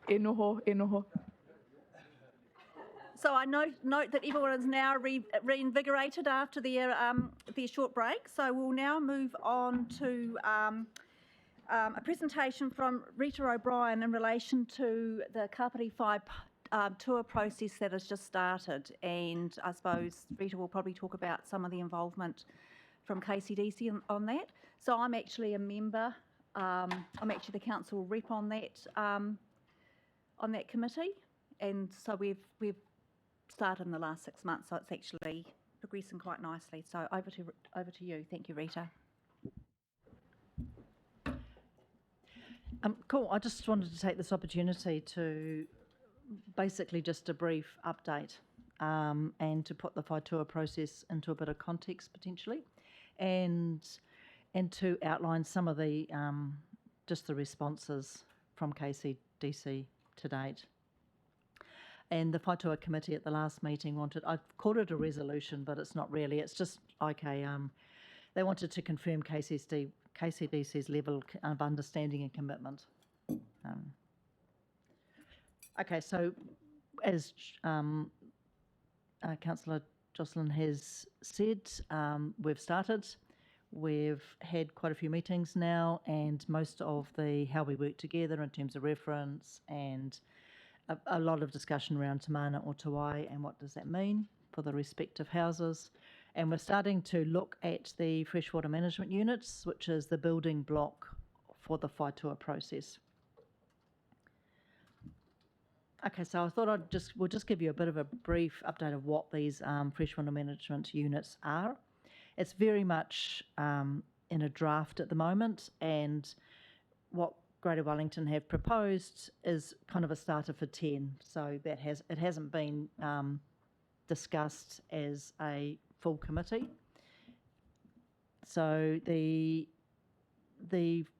E noho, e noho. So I note that everyone is now reinvigorated after their short break. So we'll now move on to a presentation from Rita O'Brien in relation to the Kapiti Whai tour process that has just started. And I suppose Rita will probably talk about some of the involvement from KCDC on that. So I'm actually a member. I'm actually the council rep on that committee, and so we've started in the last 6 months. So it's actually progressing quite nicely. So over to you. Thank you, Rita. Cool. I just wanted to take this opportunity to basically just a brief update and to put the Whaitua process into a bit of context potentially, and to outline some of the just the responses from KCDC to date. And the Whaitua committee at the last meeting I've called it a resolution, but it's not really. It's just like they wanted to confirm KCDC's level of understanding and commitment. Okay, so as Councillor Jocelyn has said, we've started. We've had quite a few meetings now, and most of how we work together in terms of reference and a lot of discussion around Te Mana or Te Wai and what does that mean for the respective houses. And we're starting to look at the freshwater management units, which is the building block for the Whaitua process. Okay, so I thought we'll just give you a bit of a brief update of what these freshwater management units are. It's very much in a draft at the moment, and what Greater Wellington have proposed is kind of a starter for 10. So it hasn't been discussed as a full committee. So the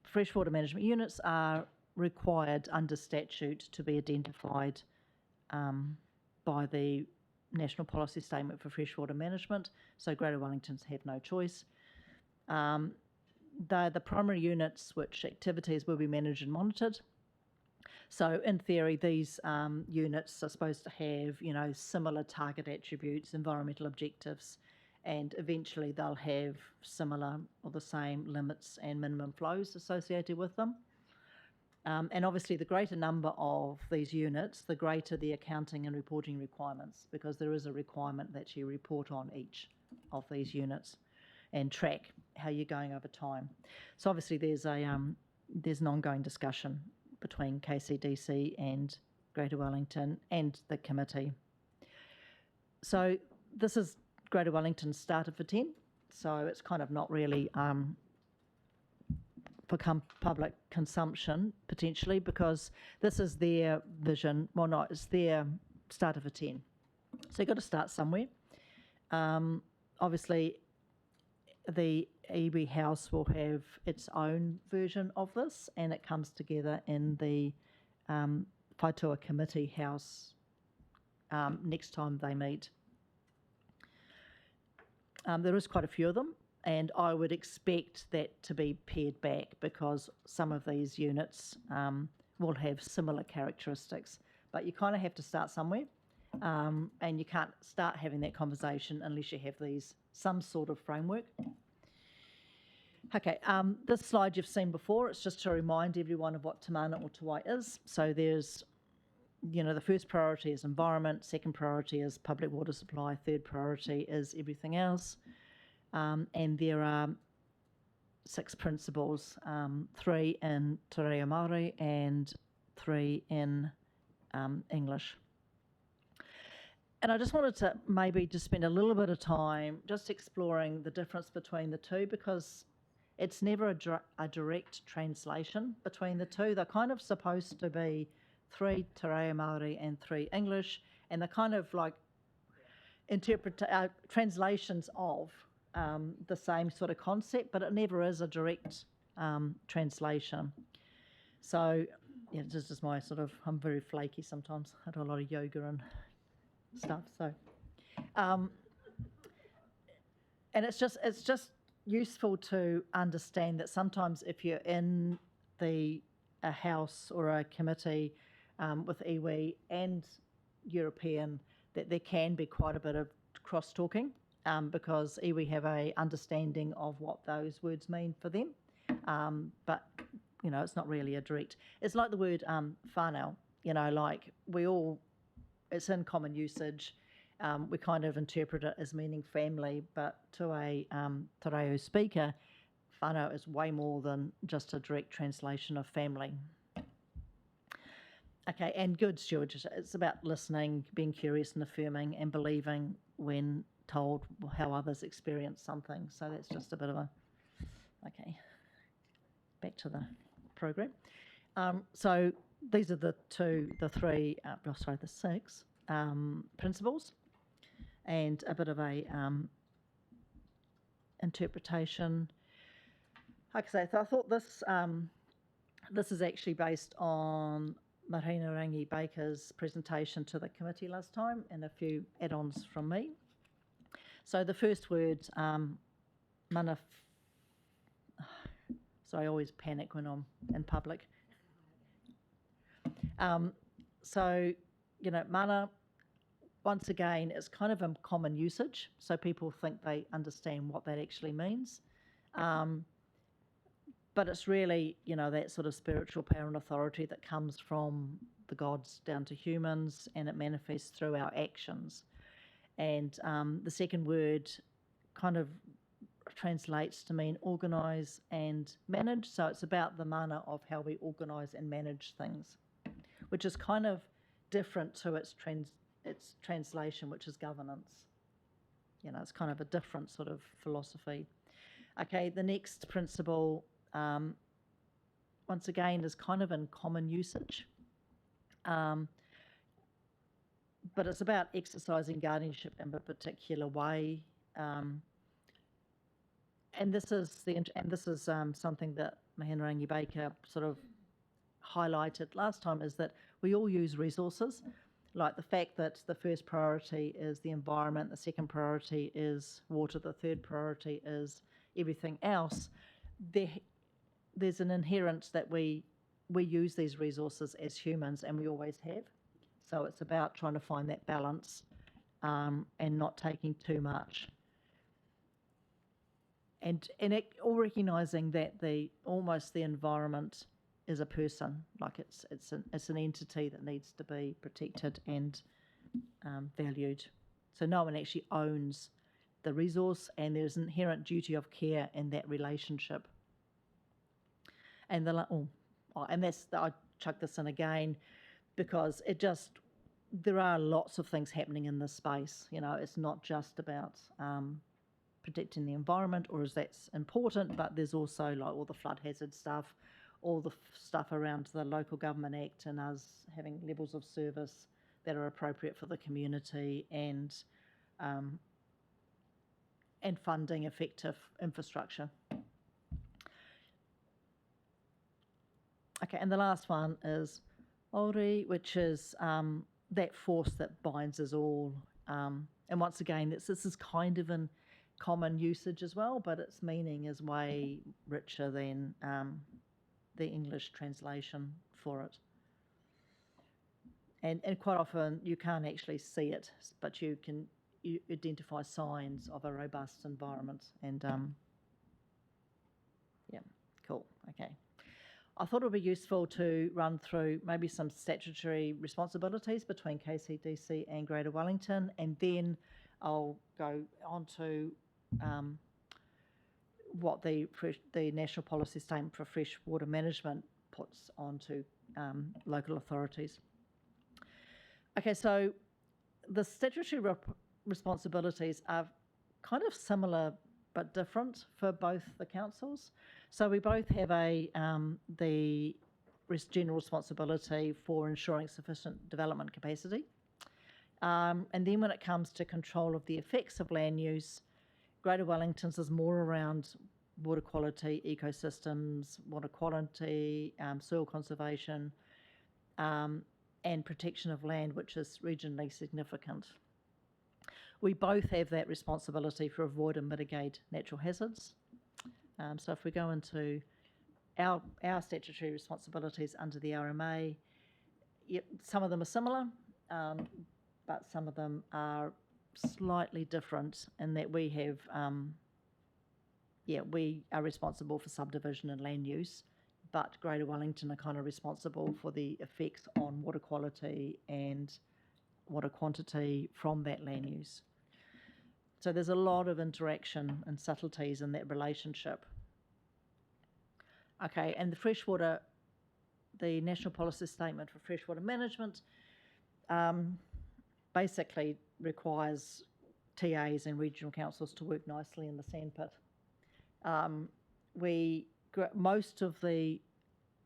freshwater management units are required under statute to be identified by the National Policy Statement for Freshwater Management, so Greater Wellingtons have no choice. They're the primary units which activities will be managed and monitored. So in theory, these units are supposed to have, similar target attributes, environmental objectives, and eventually they'll have similar or the same limits and minimum flows associated with them. And obviously the greater number of these units, the greater the accounting and reporting requirements, because there is a requirement that you report on each of these units and track how you're going over time. So obviously there's an ongoing discussion between KCDC and Greater Wellington and the committee. So this is Greater Wellington started for 10, so it's kind of not really for public consumption potentially, because this is their vision. Well, no, it's their starter for 10. So you've got to start somewhere. Obviously, the iwi house will have its own version of this, and it comes together in the Whaitua committee house next time they meet. There is quite a few of them, and I would expect that to be paired back, because some of these units will have similar characteristics, but you kind of have to start somewhere, and you can't start having that conversation unless you have some sort of framework. Okay, this slide you've seen before. It's just to remind everyone of what Te Mana or Te Wai is. So there's, the first priority is environment, second priority is public water supply, third priority is everything else. And there are 6 principles, 3 in Te Reo Māori and 3 in English. And I just wanted to maybe just spend a little bit of time just exploring the difference between the two, because it's never a direct translation between the two. They're kind of supposed to be 3 Te Reo Māori and 3 English, and they're kind of like translations of the same sort of concept, but it never is a direct translation. So, yeah, this is my I'm very flaky sometimes. I do a lot of yoga and stuff. So, and it's just useful to understand that sometimes if you're in a house or a committee with iwi and European that there can be quite a bit of cross-talking because iwi have a understanding of what those words mean for them, but it's not really a direct. It's like the word whānau, like it's in common usage. We kind of interpret it as meaning family, but to a te reo speaker, whānau is way more than just a direct translation of family. Okay, and good stewardship. It's about listening, being curious and affirming, and believing when told how others experience something. So that's just a bit of a... Okay, back to the program. So these are the six principles, and a bit of a interpretation. Okay, so I thought this is actually based on Marina Rangi Baker's presentation to the committee last time and a few add-ons from me. So the first word, mana. So I always panic when I'm in public. Mana, once again, is kind of a common usage, so people think they understand what that actually means. But it's really, that sort of spiritual power and authority that comes from the gods down to humans, and it manifests through our actions. And the second word kind of translates to mean organise and manage. So it's about the mana of how we organise and manage things, which is kind of different to its translation, which is governance. It's kind of a different sort of philosophy. Okay, the next principle, once again, is kind of in common usage. But it's about exercising guardianship in a particular way. And this is something that Mahinerangi Baker sort of highlighted last time, is that we all use resources, like the fact that the first priority is the environment, the second priority is water, the third priority is everything else. There's an inherent that we use these resources as humans, and we always have. So it's about trying to find that balance and not taking too much. And all recognising that the environment is a person, like it's an entity that needs to be protected and valued. So no one actually owns the resource, and there's an inherent duty of care in that relationship. And I chuck this in again because there are lots of things happening in this space. It's not just about protecting the environment, or as that's important, but there's also like all the flood hazard stuff, all the stuff around the Local Government Act and us having levels of service that are appropriate for the community, and funding effective infrastructure. Okay, and the last one is Ori, which is that force that binds us all. And once again, this is kind of in common usage as well, but its meaning is way richer than the English translation for it. And quite often you can't actually see it, but you identify signs of a robust environment. And yeah, cool, okay. I thought it would be useful to run through maybe some statutory responsibilities between KCDC and Greater Wellington, and then I'll go on to what the National Policy Statement for Fresh Water Management puts onto local authorities. Okay, so the statutory responsibilities are kind of similar but different for both the councils. So we both have the general responsibility for ensuring sufficient development capacity. And then when it comes to control of the effects of land use, Greater Wellington's is more around water quality, ecosystems, water quality, soil conservation, and protection of land, which is regionally significant. We both have that responsibility for avoid and mitigate natural hazards. So if we go into our statutory responsibilities under the RMA, some of them are similar, but some of them are slightly different in that we have, we are responsible for subdivision and land use, but Greater Wellington are kind of responsible for the effects on water quality and water quantity from that land use. So there's a lot of interaction and subtleties in that relationship. Okay, and the National Policy Statement for Freshwater Management basically requires TAs and regional councils to work nicely in the sandpit. Most of the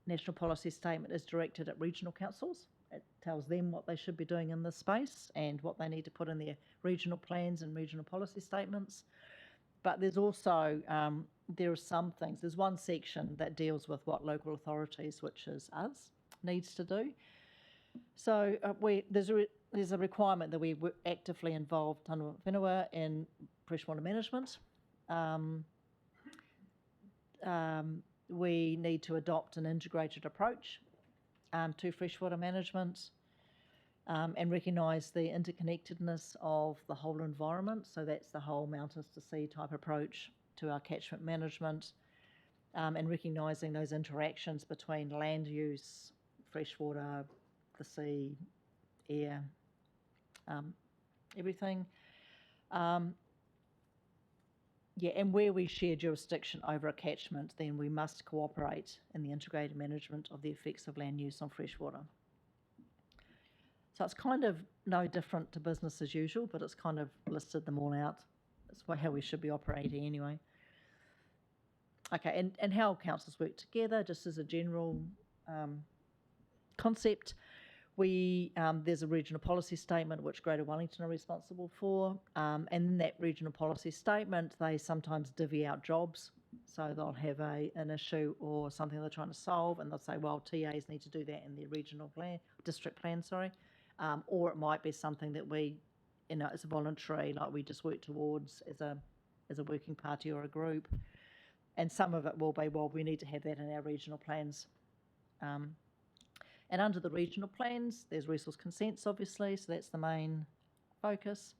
National Policy Statement is directed at regional councils. It tells them what they should be doing in this space and what they need to put in their regional plans and regional policy statements. But there's also, there are some things. There's one section that deals with what local authorities, which is us, needs to do. So there's a requirement that we actively involve tana whenua in freshwater management. We need to adopt an integrated approach to freshwater management and recognise the interconnectedness of the whole environment. So that's the whole mountains to sea type approach to our catchment management, and recognising those interactions between land use, freshwater, the sea, air, everything. And where we share jurisdiction over a catchment, then we must cooperate in the integrated management of the effects of land use on freshwater. So it's kind of no different to business as usual, but it's kind of listed them all out. That's how we should be operating anyway. Okay, and how councils work together, just as a general concept. There's a regional policy statement which Greater Wellington are responsible for, and in that regional policy statement they sometimes divvy out jobs. So they'll have an issue or something they're trying to solve, and they'll say, well, TAs need to do that in their regional plan, district plan, sorry. Or it might be something that we, it's a voluntary, like we just work towards as a working party or a group. And some of it will be, well, we need to have that in our regional plans. And under the regional plans, there's resource consents, obviously, so that's the main focus.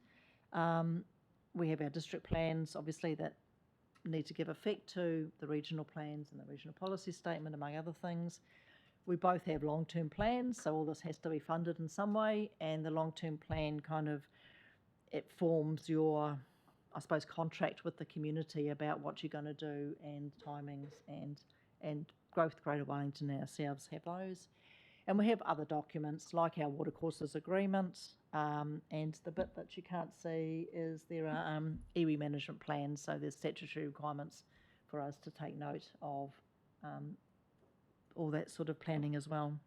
We have our district plans, obviously, that need to give effect to the regional plans and the regional policy statement, among other things. We both have long-term plans, so all this has to be funded in some way, and the long-term plan it forms your, I suppose, contract with the community about what you're going to do and timings, and Growth Greater Wellington and ourselves have those. And we have other documents like our watercourses agreement, and the bit that you can't see is there are iwi management plans, so there's statutory requirements for us to take note of all that sort of planning as well.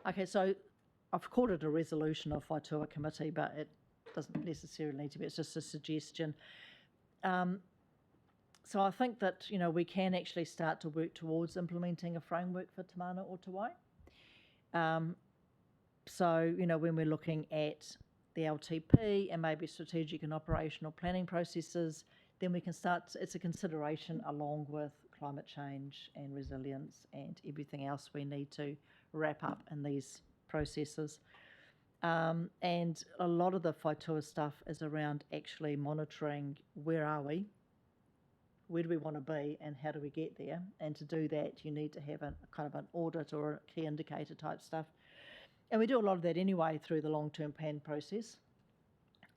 Okay, so I've called it a resolution of Whaitua Committee, but it doesn't necessarily need to be, it's just a suggestion. So I think that, we can actually start to work towards implementing a framework for Te Mana o Te Wai. So, when we're looking at the LTP and maybe strategic and operational planning processes, then we can start, it's a consideration along with climate change and resilience and everything else we need to wrap up in these processes. And a lot of the Whaitua stuff is around actually monitoring where are we, where do we want to be, and how do we get there? And to do that, you need to have a kind of an audit or a key indicator type stuff. And we do a lot of that anyway through the long-term plan process.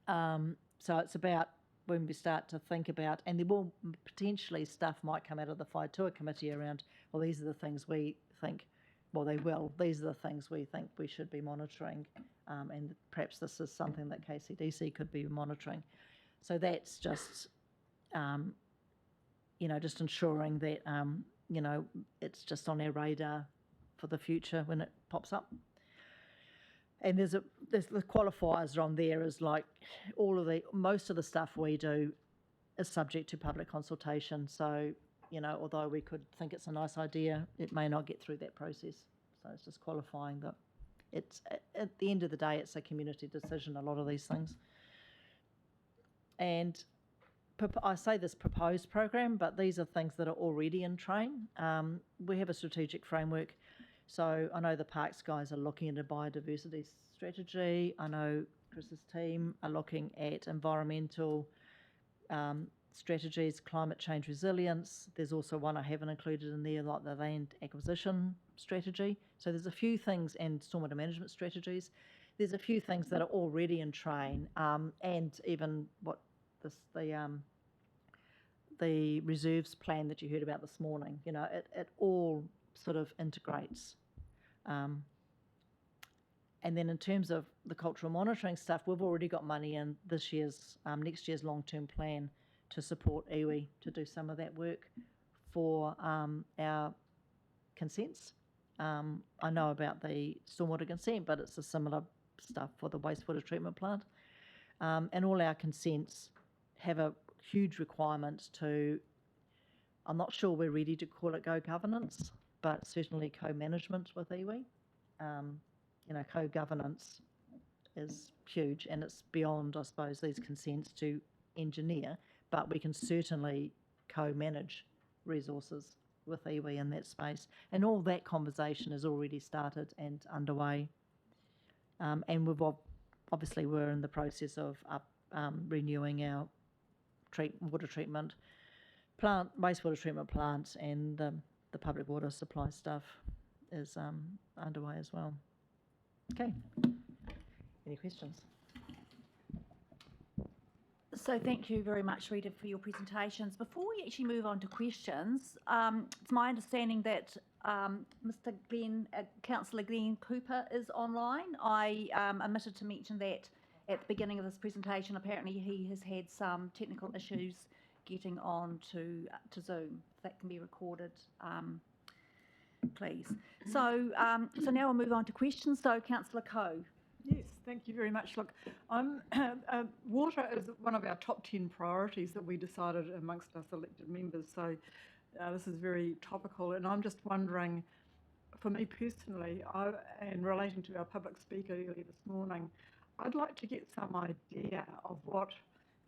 So it's about when we start to think about, and there will potentially stuff might come out of the Whaitua Committee around, well, these are the things we think, well, they will, these are the things we think we should be monitoring, and perhaps this is something that KCDC could be monitoring. So that's just, just ensuring that, it's just on our radar for the future when it pops up. And there's the qualifiers on there is like most of the stuff we do is subject to public consultation. So, although we could think it's a nice idea, it may not get through that process. So it's just qualifying that it's, at the end of the day, it's a community decision, a lot of these things. And I say this proposed program, but these are things that are already in train. We have a strategic framework So I know the parks guys are looking at a biodiversity strategy. I know Chris's team are looking at environmental strategies, climate change resilience. There's also one I haven't included in there, like the land acquisition strategy. So there's a few things, and stormwater management strategies. There's a few things that are already in train, and even what the reserves plan that you heard about this morning. You know, it all sort of integrates. And then in terms of the cultural monitoring stuff, we've already got money in this year's, next year's long-term plan to support iwi to do some of that work for our consents. I know about the stormwater consent, but it's a similar stuff for the wastewater treatment plant. And all our consents have a huge requirement to, I'm not sure we're ready to call it co-governance, but certainly co-management with iwi. You know, co-governance is huge, and it's beyond, I suppose, these consents to engineer, but we can certainly co-manage resources with iwi in that space. And all that conversation has already started and underway. And we've obviously we're in the process of renewing our water treatment plant, wastewater treatment plants, and the public water supply stuff is underway as well. Okay. Any questions? So thank you very much, Rita, for your presentations. Before we actually move on to questions, it's my understanding that Mr. Councillor Glenn Cooper is online. I omitted to mention that at the beginning of this presentation. Apparently he has had some technical issues getting on to Zoom. That can be recorded, please. So now we'll move on to questions. So Councillor Coe. Yes, thank you very much. Look, water is one of our top 10 priorities that we decided amongst us elected members. So this is very topical, and I'm just wondering, for me personally, and relating to our public speaker earlier this morning, I'd like to get some idea of what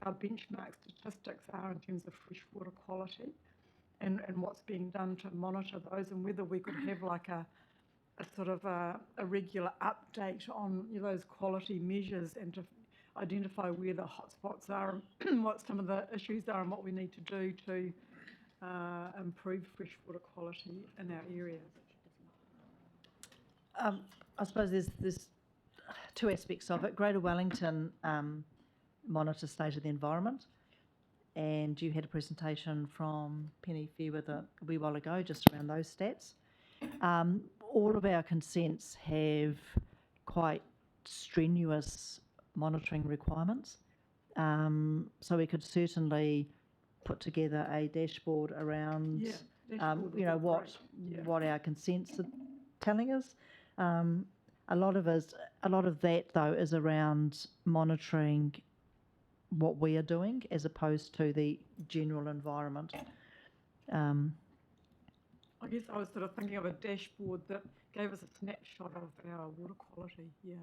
our benchmark statistics are in terms of freshwater quality, and what's being done to monitor those, and whether we could have like a sort of a regular update on those quality measures, and to identify where the hotspots are and what some of the issues are and what we need to do to improve freshwater quality in our areas. I suppose there's two aspects of it. Greater Wellington monitors state of the environment, and you had a presentation from Penny Fairweather a wee while ago just around those stats. All of our consents have quite strenuous monitoring requirements. So we could certainly put together a dashboard around, what our consents are telling us. A lot of that though is around monitoring what we are doing as opposed to the general environment. I guess I was sort of thinking of a dashboard that gave us a snapshot of our water quality, yeah.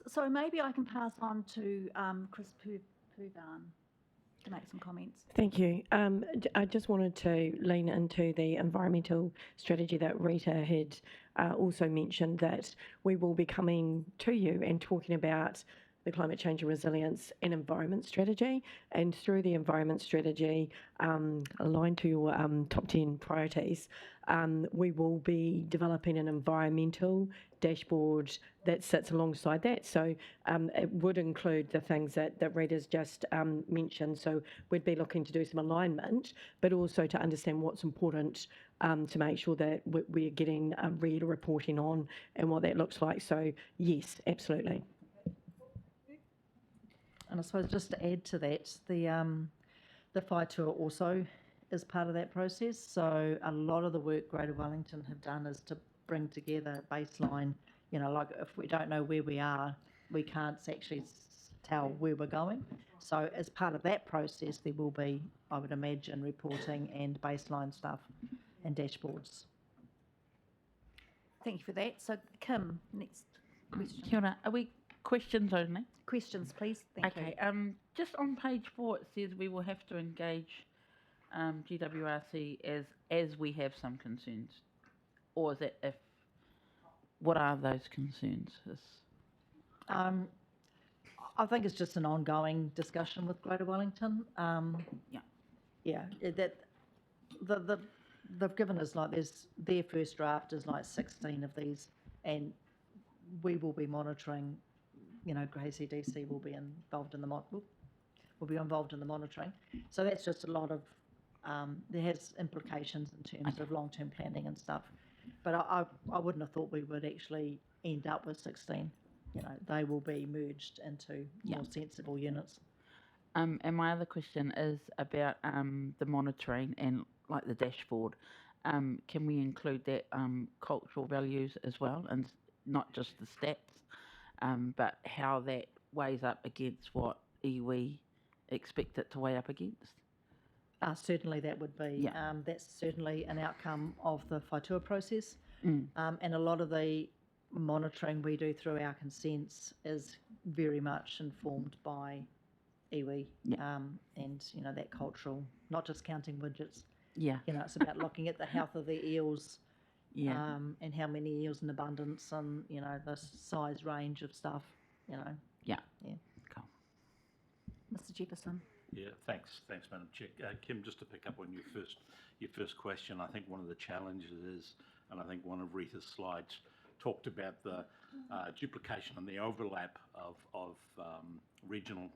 So maybe I can pass on to Chris Purvan to make some comments. Thank you. I just wanted to lean into the environmental strategy that Rita had also mentioned, that we will be coming to you and talking about the climate change and resilience and environment strategy. And through the environment strategy, aligned to your top 10 priorities, we will be developing an environmental dashboard that sits alongside that. So it would include the things that Rita's just mentioned. So we'd be looking to do some alignment, but also to understand what's important to make sure that we're getting real reporting on and what that looks like. So yes, absolutely. And I suppose just to add to that, the Whaitua also is part of that process. So a lot of the work Greater Wellington have done is to bring together a baseline. Like if we don't know where we are, we can't actually tell where we're going. So as part of that process, there will be, I would imagine, reporting and baseline stuff and dashboards. Thank you for that. So Kim, next question. Kia ora. Are we questions only? Questions, please. Thank you. Okay. Just on page 4, it says we will have to engage GWRC as we have some concerns, or is it if? what are those concerns? Um, I think it's just an ongoing discussion with Greater Wellington. Yeah. Yeah, that they've given us like their first draft is like 16 of these, and we will be monitoring. You know, ACDC will be involved in the monitoring. So that's just a lot of there has implications in terms of long-term planning and stuff. But I wouldn't have thought we would actually end up with 16. You know, they will be merged into more sensible units. And my other question is about the monitoring and like the dashboard. Can we include that cultural values as well, and not just the stats, but how that weighs up against what iwi expect it to weigh up against? Certainly that would be, that's certainly an outcome of the Whaitua process. And a lot of the monitoring we do through our consents is very much informed by iwi and, you know, that cultural, not just counting widgets. Yeah. You know, it's about looking at the health of the eels and how many eels in abundance and, you know, the size range of stuff, you know. Yeah. Yeah. Cool. Mr. Jefferson. Yeah, thanks, Madam Chair. Kim, just to pick up on your first question, I think one of the challenges is, and I think one of Rita's slides talked about the duplication and the overlap of regional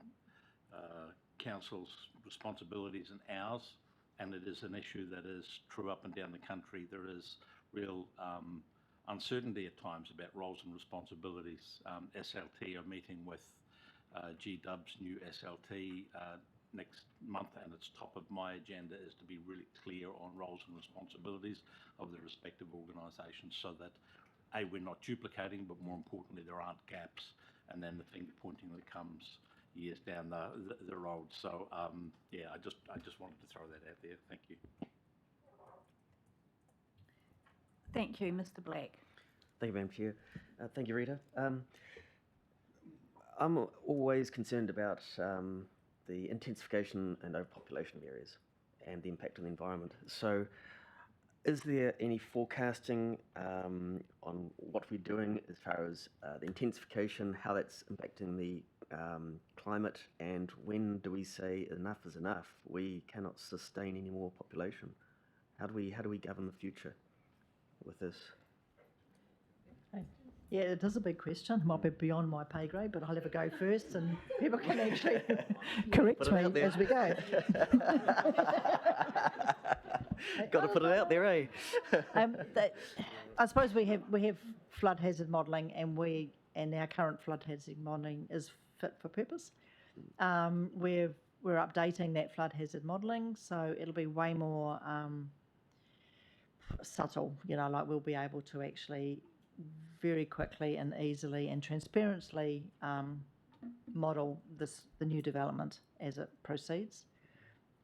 councils' responsibilities and ours, and it is an issue that is true up and down the country. There is real uncertainty at times about roles and responsibilities. SLT are meeting with GW's new SLT next month, and it's top of my agenda is to be really clear on roles and responsibilities of the respective organisations, so that we're not duplicating, but more importantly there aren't gaps, and then the finger pointing that comes years down the road. So yeah, I just wanted to throw that out there. Thank you. Thank you, Mr. Black. Thank you, Madam Chair. Thank you, Rita. I'm always concerned about the intensification and overpopulation of areas and the impact on the environment. So is there any forecasting on what we're doing as far as the intensification, how that's impacting the climate, and when do we say enough is enough? We cannot sustain any more population. How do we govern the future with this? Yeah, it is a big question. It might be beyond my pay grade, but I'll have a go first and people can actually correct me as we go. Got to put it out there, eh? I suppose we have flood hazard modelling, and our current flood hazard modelling is fit for purpose. We're updating that flood hazard modelling, so it'll be way more subtle. You know, like we'll be able to actually very quickly and easily and transparently model the new development as it proceeds.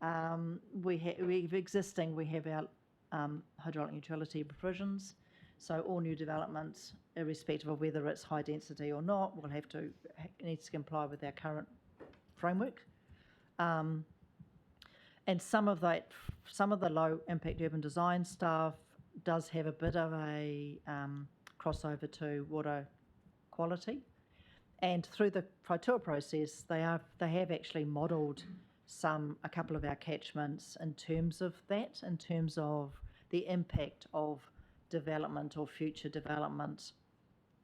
We have our hydraulic neutrality provisions, so all new developments, irrespective of whether it's high density or not, needs to comply with our current framework. And some of the low impact urban design stuff does have a bit of a crossover to water quality, and through the Whaitua process, they have actually modelled a couple of our catchments in terms of the impact of development or future development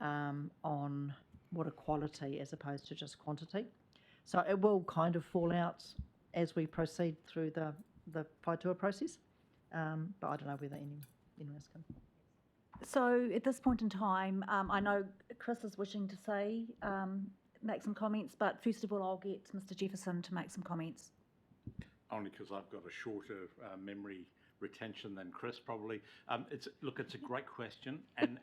on water quality as opposed to just quantity. So it will kind of fall out as we proceed through the Whaitua process, but I don't know whether anyone else can. So at this point in time, I know Chris is wishing to make some comments, but first of all, I'll get Mr. Jefferson to make some comments. Only because I've got a shorter memory retention than Chris probably. It's a great question, and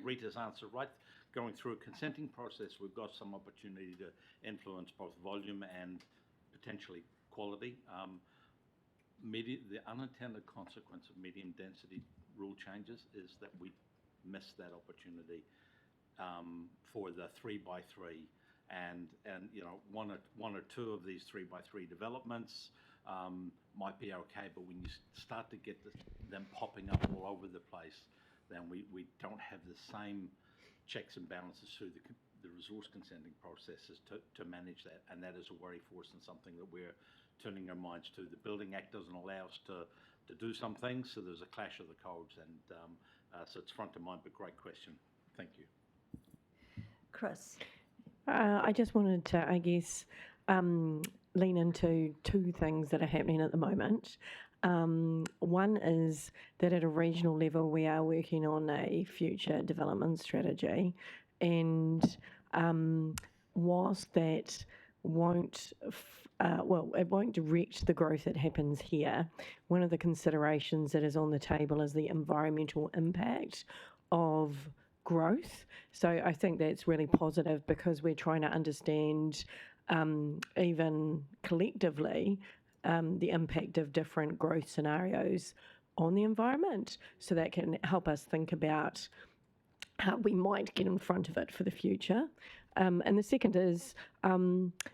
Rita's answer, right? Going through a consenting process, we've got some opportunity to influence both volume and potentially quality. The unintended consequence of medium density rule changes is that we miss that opportunity for the 3x3, and you know, one or two of these 3x3 developments might be okay, but when you start to get them popping up all over the place, then we don't have the same checks and balances through the resource consenting processes to manage that, and that is a worry for us and something that we're turning our minds to. The Building Act doesn't allow us to do some things, so there's a clash of the codes, and so it's front of mind, but great question. Thank you. Chris? I just wanted to, I guess, lean into two things that are happening at the moment. One is that at a regional level, we are working on a future development strategy, and whilst that won't, it won't direct the growth that happens here, one of the considerations that is on the table is the environmental impact of growth. So I think that's really positive because we're trying to understand even collectively the impact of different growth scenarios on the environment. So that can help us think about how we might get in front of it for the future. And the second is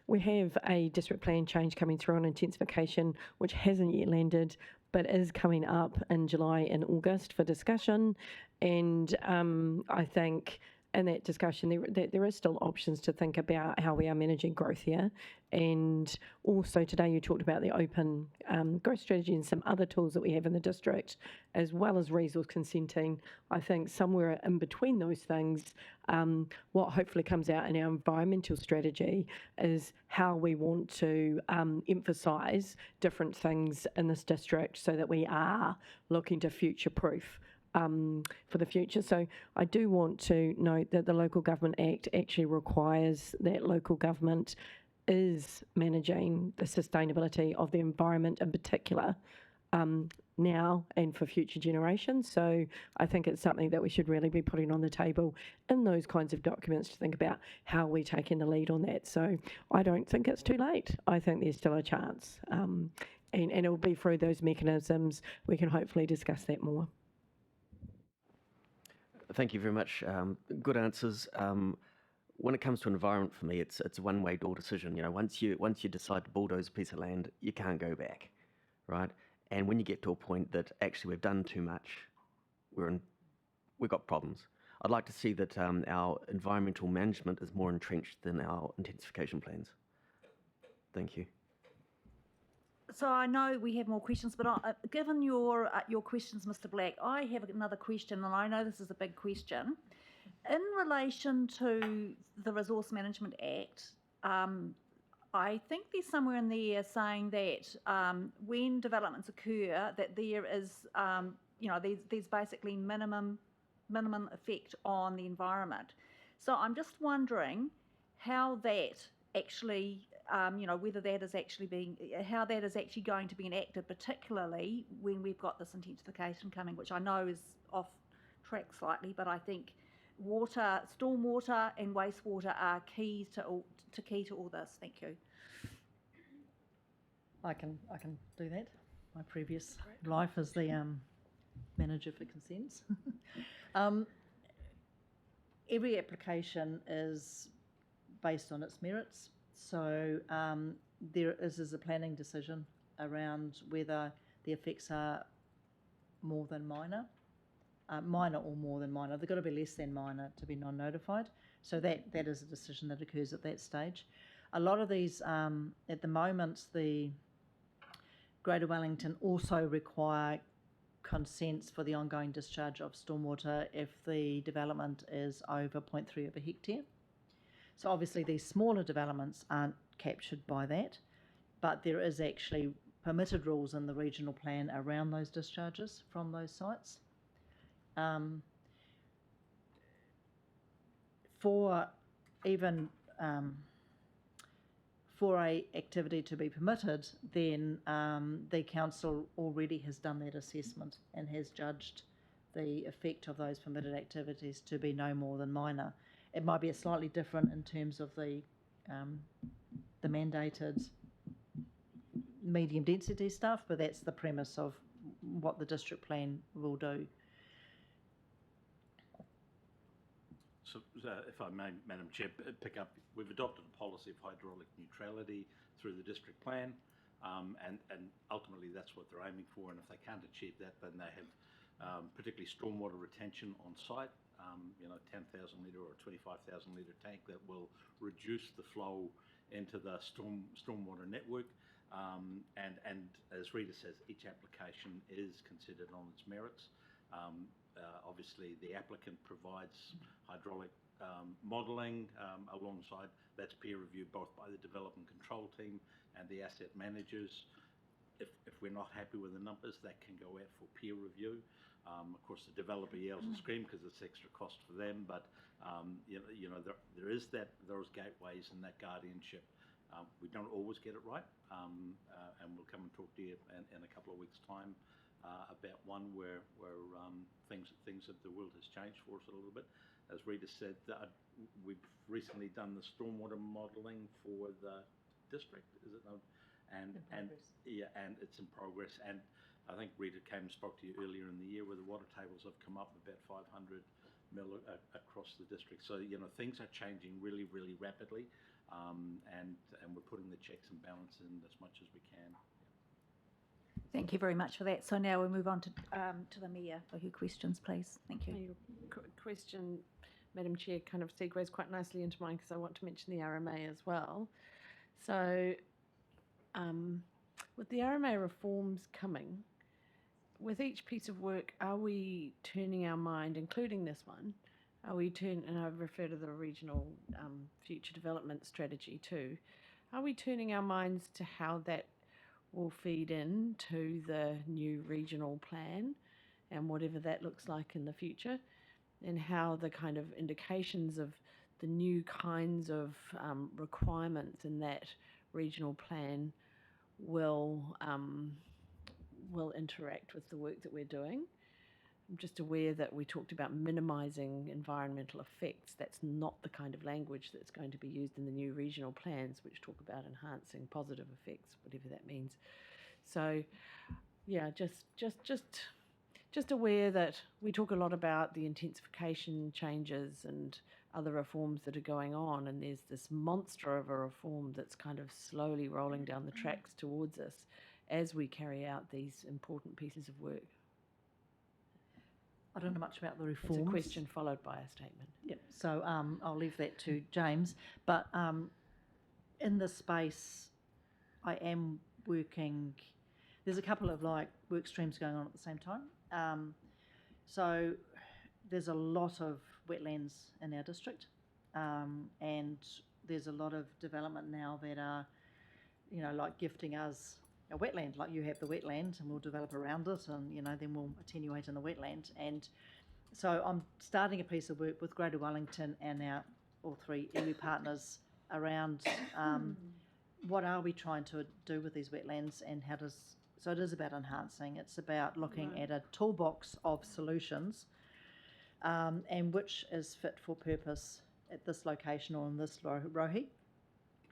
we have a district plan change coming through on intensification, which hasn't yet landed, but is coming up in July and August for discussion. And I think in that discussion, there is still options to think about how we are managing growth here. And also today you talked about the open growth strategy and some other tools that we have in the district, as well as resource consenting. I think somewhere in between those things, what hopefully comes out in our environmental strategy is how we want to emphasise different things in this district so that we are looking to future-proof for the future. So I do want to note that the Local Government Act actually requires that local government is managing the sustainability of the environment in particular now and for future generations. So I think it's something that we should really be putting on the table in those kinds of documents to think about how we're taking the lead on that. So I don't think it's too late. I think there's still a chance. And it'll be through those mechanisms we can hopefully discuss that more. Thank you very much. Good answers. When it comes to environment, for me, it's a one-way door decision. You know, once you decide to bulldoze a piece of land, you can't go back, right? And when you get to a point that actually we've done too much, we've got problems. I'd like to see that our environmental management is more entrenched than our intensification plans. Thank you. So I know we have more questions, but given your questions, Mr. Black, I have another question, and I know this is a big question. In relation to the Resource Management Act, I think there's somewhere in there saying that when developments occur, that there is, there's basically minimum effect on the environment. So I'm just wondering how that actually, whether that is actually how that is actually going to be enacted, particularly when we've got this intensification coming, which I know is off track slightly, but I think water, stormwater and wastewater are key to all this. Thank you. I can do that. My previous life as the manager for consents. Every application is based on its merits. So there is a planning decision around whether the effects are more than minor. Minor or more than minor. They've got to be less than minor to be non-notified. So that is a decision that occurs at that stage. A lot of these, at the moment, the Greater Wellington also require consents for the ongoing discharge of stormwater if the development is over 0.3 of a hectare. So obviously these smaller developments aren't captured by that, but there is actually permitted rules in the regional plan around those discharges from those sites. For a activity to be permitted, then the council already has done that assessment and has judged the effect of those permitted activities to be no more than minor. It might be a slightly different in terms of the mandated medium density stuff, but that's the premise of what the district plan will do. So, if I may, Madam Chair, pick up, we've adopted a policy of hydraulic neutrality through the district plan, and ultimately that's what they're aiming for, and if they can't achieve that, then they have particularly stormwater retention on site, 10,000 litre or 25,000 litre tank that will reduce the flow into the stormwater network. And as Rita says, each application is considered on its merits. Obviously, the applicant provides hydraulic modelling alongside. That's peer reviewed both by the development control team and the asset managers. If we're not happy with the numbers, that can go out for peer review. Of course, the developer yells and screams because it's extra cost for them, but there is those gateways and that guardianship. We don't always get it right, and we'll come and talk to you in a couple of weeks' time about one where things of the world has changed for us a little bit. As Rita said, we've recently done the stormwater modelling for the district, is it not? And it's in progress. And I think Rita came and spoke to you earlier in the year where the water tables have come up about 500 mil across the district. So things are changing really, really rapidly, and we're putting the checks and balance in as much as we can. Thank you very much for that. So now we move on to the Mayor for her questions, please. Thank you. Your question, Madam Chair, kind of segues quite nicely into mine because I want to mention the RMA as well. So with the RMA reforms coming, with each piece of work, are we turning our mind, including this one, and I refer to the regional future development strategy too, are we turning our minds to how that will feed into the new regional plan and whatever that looks like in the future, and how the kind of indications of the new kinds of requirements in that regional plan will interact with the work that we're doing? I'm just aware that we talked about minimising environmental effects. That's not the kind of language that's going to be used in the new regional plans, which talk about enhancing positive effects, whatever that means. So, yeah, just aware that we talk a lot about the intensification changes and other reforms that are going on, and there's this monster of a reform that's kind of slowly rolling down the tracks towards us as we carry out these important pieces of work. I don't know much about the reforms. It's a question followed by a statement. Yep. So I'll leave that to James. But in this space, I am working. There's a couple of work streams going on at the same time. So there's a lot of wetlands in our district, and there's a lot of development now that are, gifting us a wetland. Like you have the wetland, and we'll develop around it, and then we'll attenuate in the wetland. And so I'm starting a piece of work with Greater Wellington and our all three iwi partners around what are we trying to do with these wetlands, and so it is about enhancing. It's about looking at a toolbox of solutions, and which is fit for purpose at this location or in this rohi,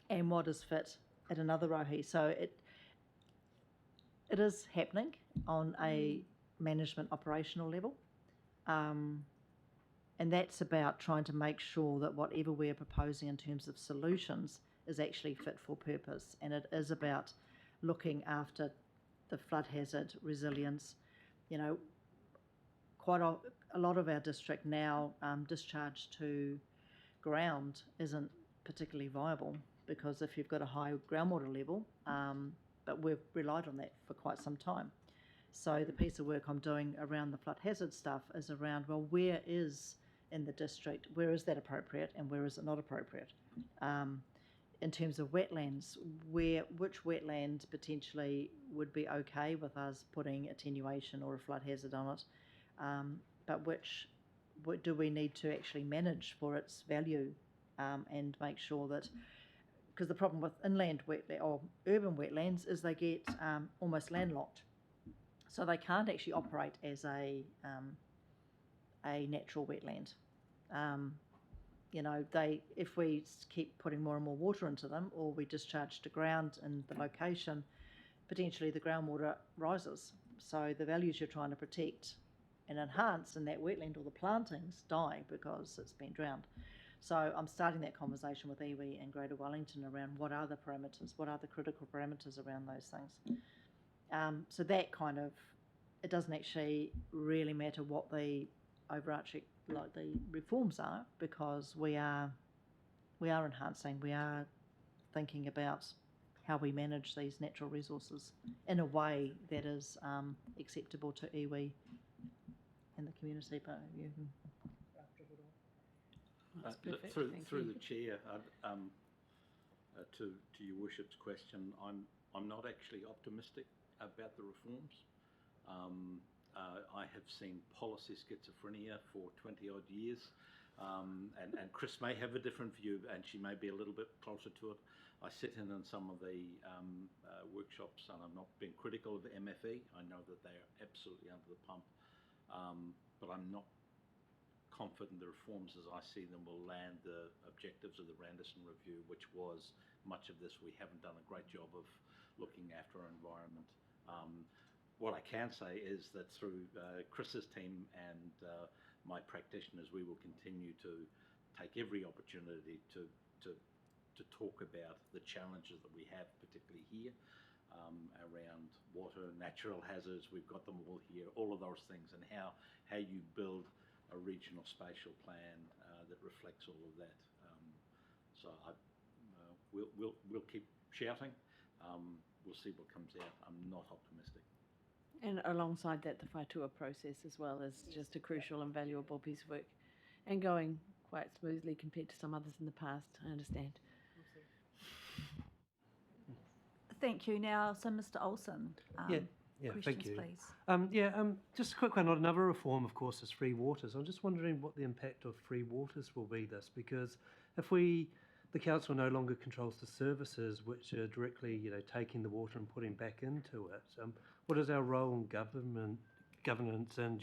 and what is fit at another rohi. So it is happening on a management operational level, and that's about trying to make sure that whatever we're proposing in terms of solutions is actually fit for purpose, and it is about looking after the flood hazard resilience. Quite a lot of our district now, discharge to ground isn't particularly viable, because if you've got a high groundwater level, but we've relied on that for quite some time. So the piece of work I'm doing around the flood hazard stuff is around, well, where is in the district, where is that appropriate and where is it not appropriate? In terms of wetlands, which wetland potentially would be okay with us putting attenuation or a flood hazard on it, but what do we need to actually manage for its value, and make sure that, because the problem with inland or urban wetlands is they get almost landlocked, so they can't actually operate as a natural wetland. If we keep putting more and more water into them, or we discharge to ground in the location, potentially the groundwater rises. So the values you're trying to protect and enhance in that wetland, or the plantings, die because it's been drowned. So I'm starting that conversation with iwi and Greater Wellington around what are the parameters, what are the critical parameters around those things. So that kind of it doesn't actually really matter what the overarching, like the reforms are, because we are enhancing, we are thinking about how we manage these natural resources in a way that is acceptable to iwi and the community. But you can That's perfect, thank through you. the chair, to your worship's question, I'm not actually optimistic about the reforms. I have seen policy schizophrenia for 20 odd years, and Chris may have a different view, and she may be a little bit closer to it. I sit in on some of the workshops, and I'm not being critical of MFE. I know that they are absolutely under the pump, but I'm not confident the reforms as I see them will land the objectives of the Randerson Review, which was much of this. We haven't done a great job of looking after our environment. What I can say is that through Chris's team and my practitioners, we will continue to take every opportunity to talk about the challenges that we have, particularly here, around water, natural hazards. We've got them all here, all of those things, and how you build a regional spatial plan that reflects all of that. So we'll keep shouting. We'll see what comes out. I'm not optimistic. And alongside that, the Whaitua process as well is just a crucial and valuable piece of work, and going quite smoothly compared to some others in the past, I understand. Thank you. Now, so Mr. Olsen, Yeah, questions, thank you. please. Just a quick one on another reform, of course, is free waters. I'm just wondering what the impact of free waters will be this, because if the council no longer controls the services which are directly, taking the water and putting back into it, what is our role in governance and,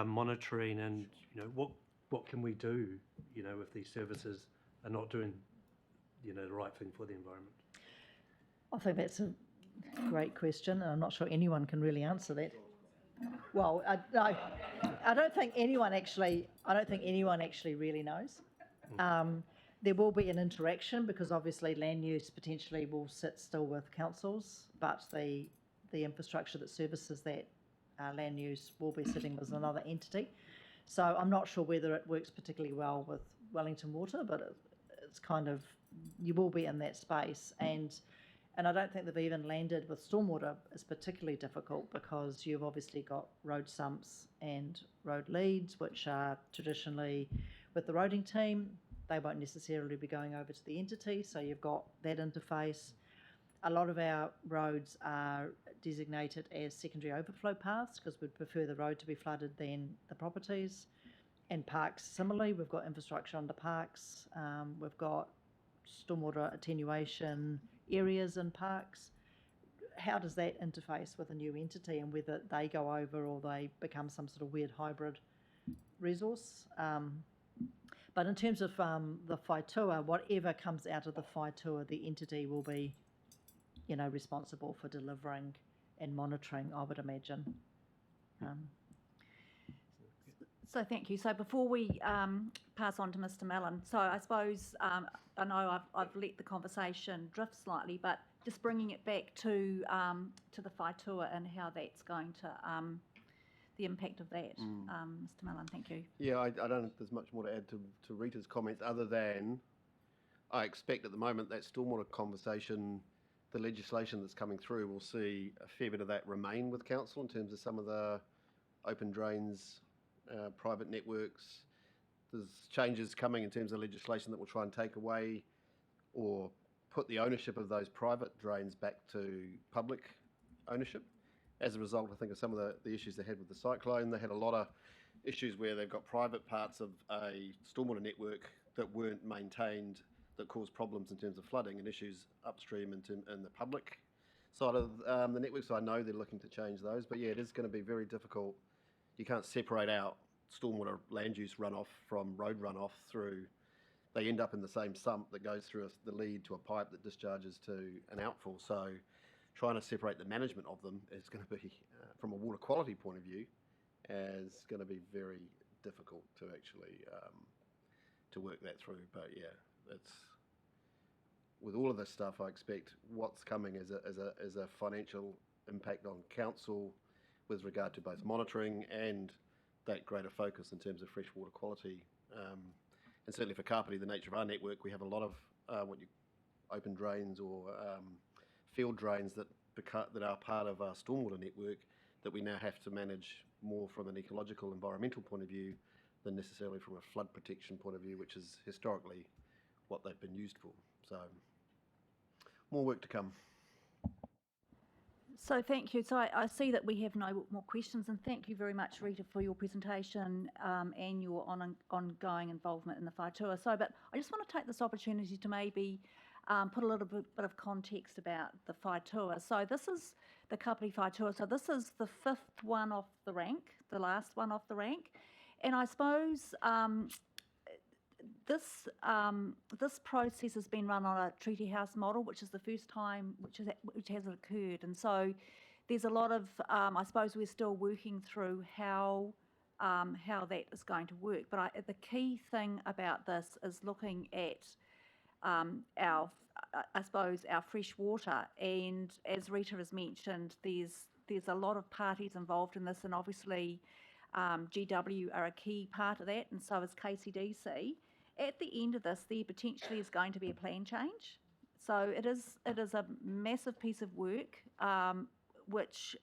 monitoring, and, what can we do, if these services are not doing, the right thing for the environment? I think that's a great question, and I'm not sure anyone can really answer that. Well, I don't think anyone actually really knows. There will be an interaction, because obviously land use potentially will sit still with councils, but the infrastructure that services that land use will be sitting with another entity. So I'm not sure whether it works particularly well with Wellington Water, but it's kind of, you will be in that space. And I don't think they've even landed with stormwater is particularly difficult, because you've obviously got road sumps and road leads, which are traditionally with the roading team. They won't necessarily be going over to the entity, so you've got that interface. A lot of our roads are designated as secondary overflow paths, because we'd prefer the road to be flooded than the properties. And parks, similarly, we've got infrastructure under parks. We've got stormwater attenuation areas in parks. How does that interface with a new entity, and whether they go over or they become some sort of weird hybrid resource? But in terms of the Whaitua, whatever comes out of the Whaitua, the entity will be, responsible for delivering and monitoring, I would imagine. So thank you. So before we pass on to Mr. Mallon, so I suppose, I know I've let the conversation drift slightly, but just bringing it back to the Whaitua and how that's going to, the impact of that. Mr. Mallon, thank you. Yeah, I don't think there's much more to add to Rita's comments, other than I expect at the moment that stormwater conversation, the legislation that's coming through, will see a fair bit of that remain with council in terms of some of the open drains, private networks. There's changes coming in terms of legislation that will try and take away or put the ownership of those private drains back to public ownership. As a result, I think, of some of the issues they had with the cyclone. They had a lot of issues where they've got private parts of a stormwater network that weren't maintained, that caused problems in terms of flooding and issues upstream in the public side of the network. So I know they're looking to change those. But yeah, it is going to be very difficult. You can't separate out stormwater land use runoff from road runoff through. They end up in the same sump that goes through the lead to a pipe that discharges to an outfall. So trying to separate the management of them is going to be, from a water quality point of view, is going to be very difficult to actually to work that through. But yeah, it's with all of this stuff. I expect what's coming is a financial impact on council, with regard to both monitoring and that greater focus in terms of freshwater quality. And certainly for Kapiti, the nature of our network, we have a lot of open drains or field drains that are part of our stormwater network that we now have to manage more from an ecological, environmental point of view than necessarily from a flood protection point of view, which is historically what they've been used for. So more work to come. So thank you. So I see that we have no more questions, and thank you very much, Rita, for your presentation and your ongoing involvement in the Whaitua. But I just want to take this opportunity to maybe put a little bit of context about the Whaitua. So this is the Kapiti Whaitua. So this is the fifth one off the rank, the last one off the rank. And I suppose this process has been run on a treaty house model, which is the first time which has occurred. And so there's a lot of, I suppose we're still working through how that is going to work. But the key thing about this is looking at our fresh water. And as Rita has mentioned, there's a lot of parties involved in this, and obviously GW are a key part of that, and so is KCDC. At the end of this, there potentially is going to be a plan change. So it is a massive piece of work, which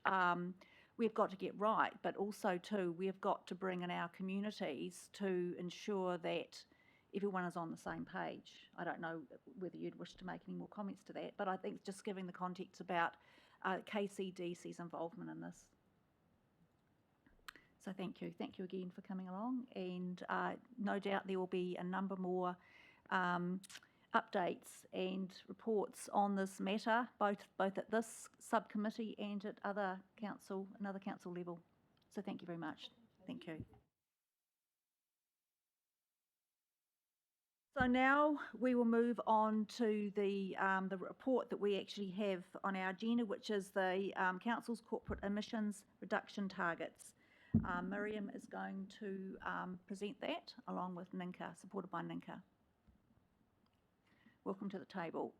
we've got to get right, but also too, we've got to bring in our communities to ensure that everyone is on the same page. I don't know whether you'd wish to make any more comments to that, but I think just giving the context about KCDC's involvement in this. So thank you. Thank you again for coming along, and no doubt there will be a number more updates and reports on this matter, both at this subcommittee and at another council level. So thank you very much. Thank you. So now we will move on to the report that we actually have on our agenda, which is the council's corporate emissions reduction targets. Miriam is going to present that along with Ninka, supported by Ninka. Welcome to the table.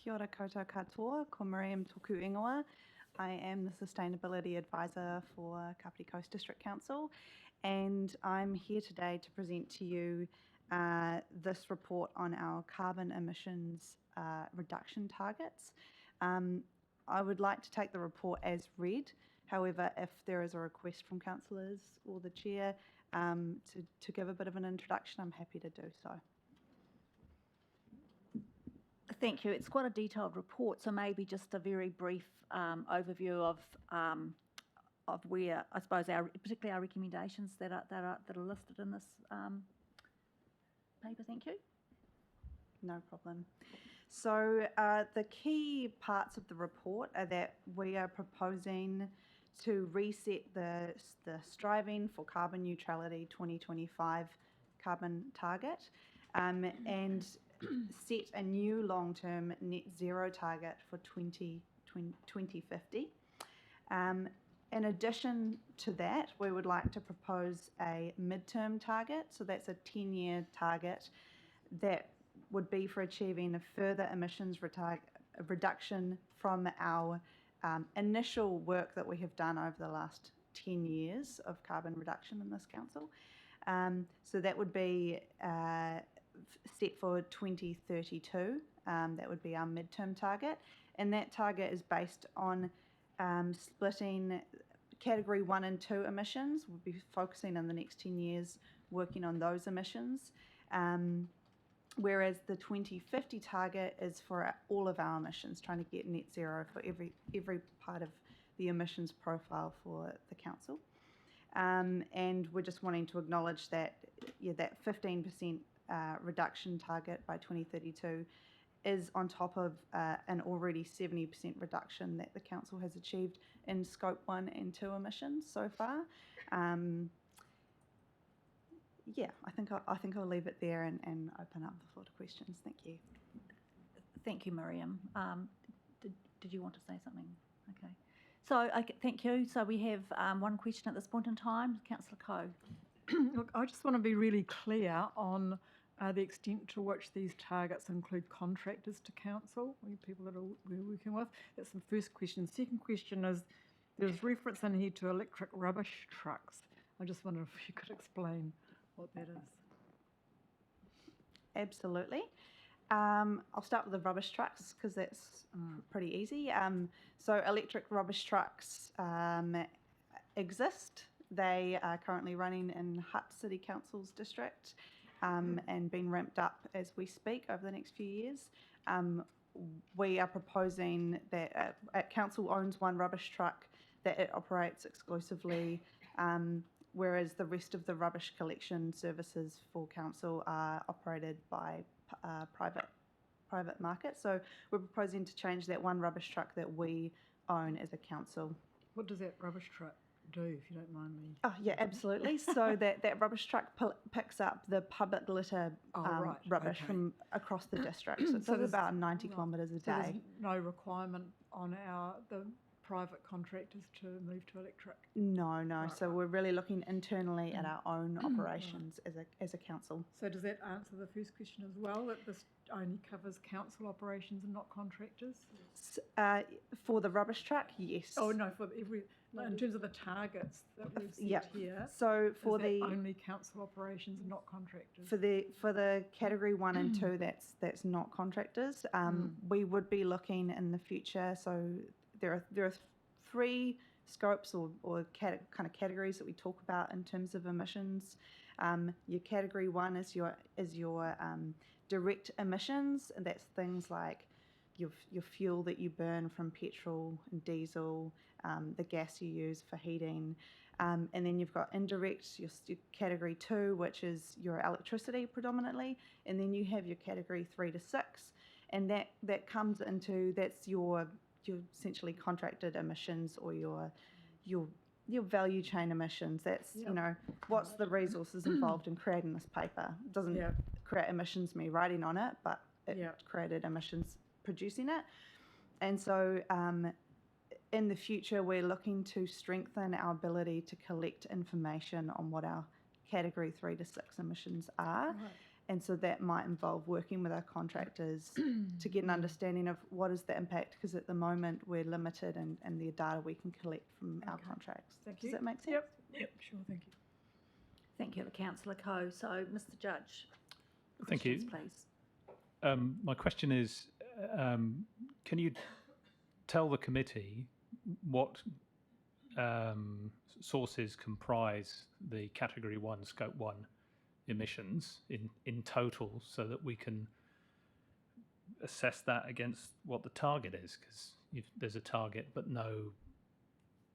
Kia ora koutou katoa, ko Miriam toku ingoa. I am the Sustainability Advisor for Kapiti Coast District Council, and I'm here today to present to you this report on our carbon emissions reduction targets. I would like to take the report as read. However, if there is a request from councillors or the chair to give a bit of an introduction, I'm happy to do so. Thank you. It's quite a detailed report, so maybe just a very brief overview of where, I suppose, particularly our recommendations that are listed in this paper. Thank you. No problem. So the key parts of the report are that we are proposing to reset the striving for carbon neutrality 2025 carbon target and set a new long-term net zero target for 2050. In addition to that, we would like to propose a midterm target. So that's a 10-year target that would be for achieving a further emissions reduction from our initial work that we have done over the last 10 years of carbon reduction in this council. So that would be set for 2032. That would be our midterm target, and that target is based on splitting category 1 and 2 emissions. We'll be focusing on the next 10 years working on those emissions, whereas the 2050 target is for all of our emissions, trying to get net zero for every part of the emissions profile for the council. And we're just wanting to acknowledge that that 15% reduction target by 2032 is on top of an already 70% reduction that the council has achieved in scope 1 and 2 emissions so far. Yeah, I think I'll leave it there and open up the floor to questions. Thank you. Thank you, Miriam. Did you want to say something? Okay. So, thank you. So we have one question at this point in time. Councillor Coe. Look, I just want to be really clear on the extent to which these targets include contractors to council, people that we're working with. That's the first question. Second question is, there's reference in here to electric rubbish trucks. I just wonder if you could explain what that is. Absolutely. I'll start with the rubbish trucks because that's pretty easy. So electric rubbish trucks exist. They are currently running in Hutt City Council's district and being ramped up as we speak over the next few years. We are proposing that council owns one rubbish truck that it operates exclusively, whereas the rest of the rubbish collection services for council are operated by private market. So we're proposing to change that one rubbish truck that we own as a council. What does that rubbish truck do, if you don't mind me? Oh yeah, absolutely. So that rubbish truck picks up the public litter rubbish from across the district. So it does about 90 kilometres a day. There's no requirement on the private contractors to move to electric? No. So we're really looking internally at our own operations as a council. So does that answer the first question as well, that this only covers council operations and not contractors? For the rubbish truck, yes. Oh no, in terms of the targets that we've set here. So for the only council operations and not contractors. For the category 1 and 2, that's not contractors. We would be looking in the future. So there are 3 scopes or kind of categories that we talk about in terms of emissions. Your category 1 is your direct emissions, and that's things like your fuel that you burn from petrol and diesel, the gas you use for heating, and then you've got indirect, your category 2, which is your electricity predominantly, and then you have your category 3 to 6, and that comes into, that's your essentially contracted emissions or your value chain emissions. That's what's the resources involved in creating this paper. It doesn't create emissions me writing on it, but it created emissions producing it. And so in the future we're looking to strengthen our ability to collect information on what our category 3 to 6 emissions are. Right. And so that might involve working with our contractors to get an understanding of what is the impact, because at the moment we're limited in the data we can collect from our contracts. Does that make sense? Yep, sure, thank you. Thank you, Councillor Coe. So, Mr. Judge. Thank you. Please. My question is, can you tell the committee what sources comprise the Category 1, Scope 1 emissions in total, so that we can assess that against what the target is, because there's a target but no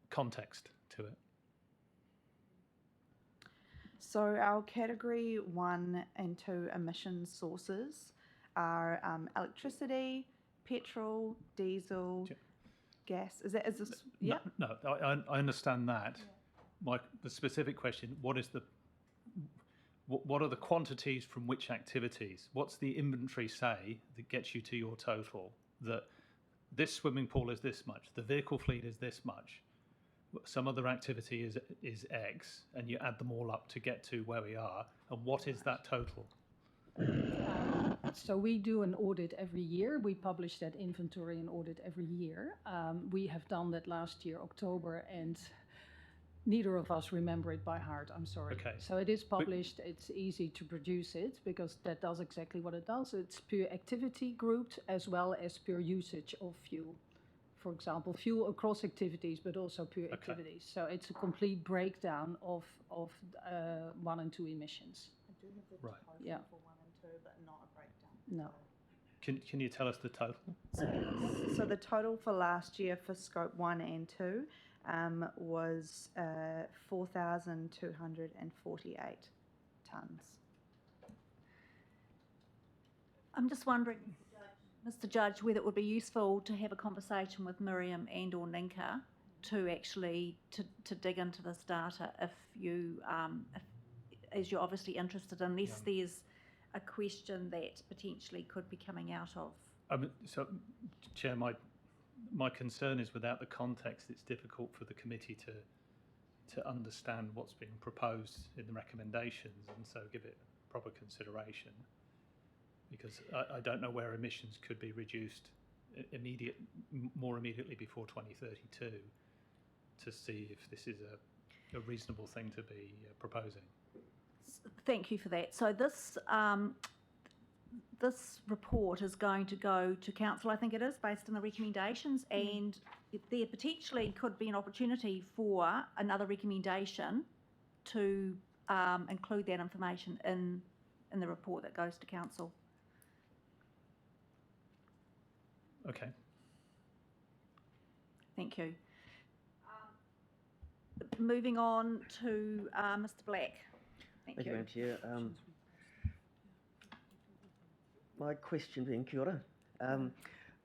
context to it? So our category 1 and 2 emission sources are electricity, petrol, diesel, gas. Is this? Yeah. No, I understand that. Yeah. The specific question: what are the quantities from which activities? What's the inventory say that gets you to your total? That this swimming pool is this much, the vehicle fleet is this much, some other activity is X, and you add them all up to get to where we are. And what is that total? So we do an audit every year. We publish that inventory and audit every year. We have done that last year, October, and neither of us remember it by heart, I'm sorry. Okay. So it is published, it's easy to produce it, because that does exactly what it does. It's per activity grouped as well as per usage of fuel. For example, fuel across activities, but also per activities. So it's a complete breakdown of 1 and 2 emissions. I do have the total for 1 and 2, but not a breakdown. No. Can you tell us the total? So the total for last year for Scope 1 and 2 was 4,248 tonnes. I'm just wondering, Mr. Judge, whether it would be useful to have a conversation with Miriam and or Ninka to actually to dig into this data if as you're obviously interested, unless there's a question that potentially could be coming out of. So, Chair, my concern is without the context, it's difficult for the committee to understand what's being proposed in the recommendations, and so give it proper consideration. Because I don't know where emissions could be reduced more immediately before 2032 to see if this is a reasonable thing to be proposing. Thank you for that. So this report is going to go to council, I think it is, based on the recommendations, and there potentially could be an opportunity for another recommendation to include that information in the report that goes to council. Okay. Thank you. Moving on to Mr. Black. Thank you. Madam Chair. My question being, kia ora.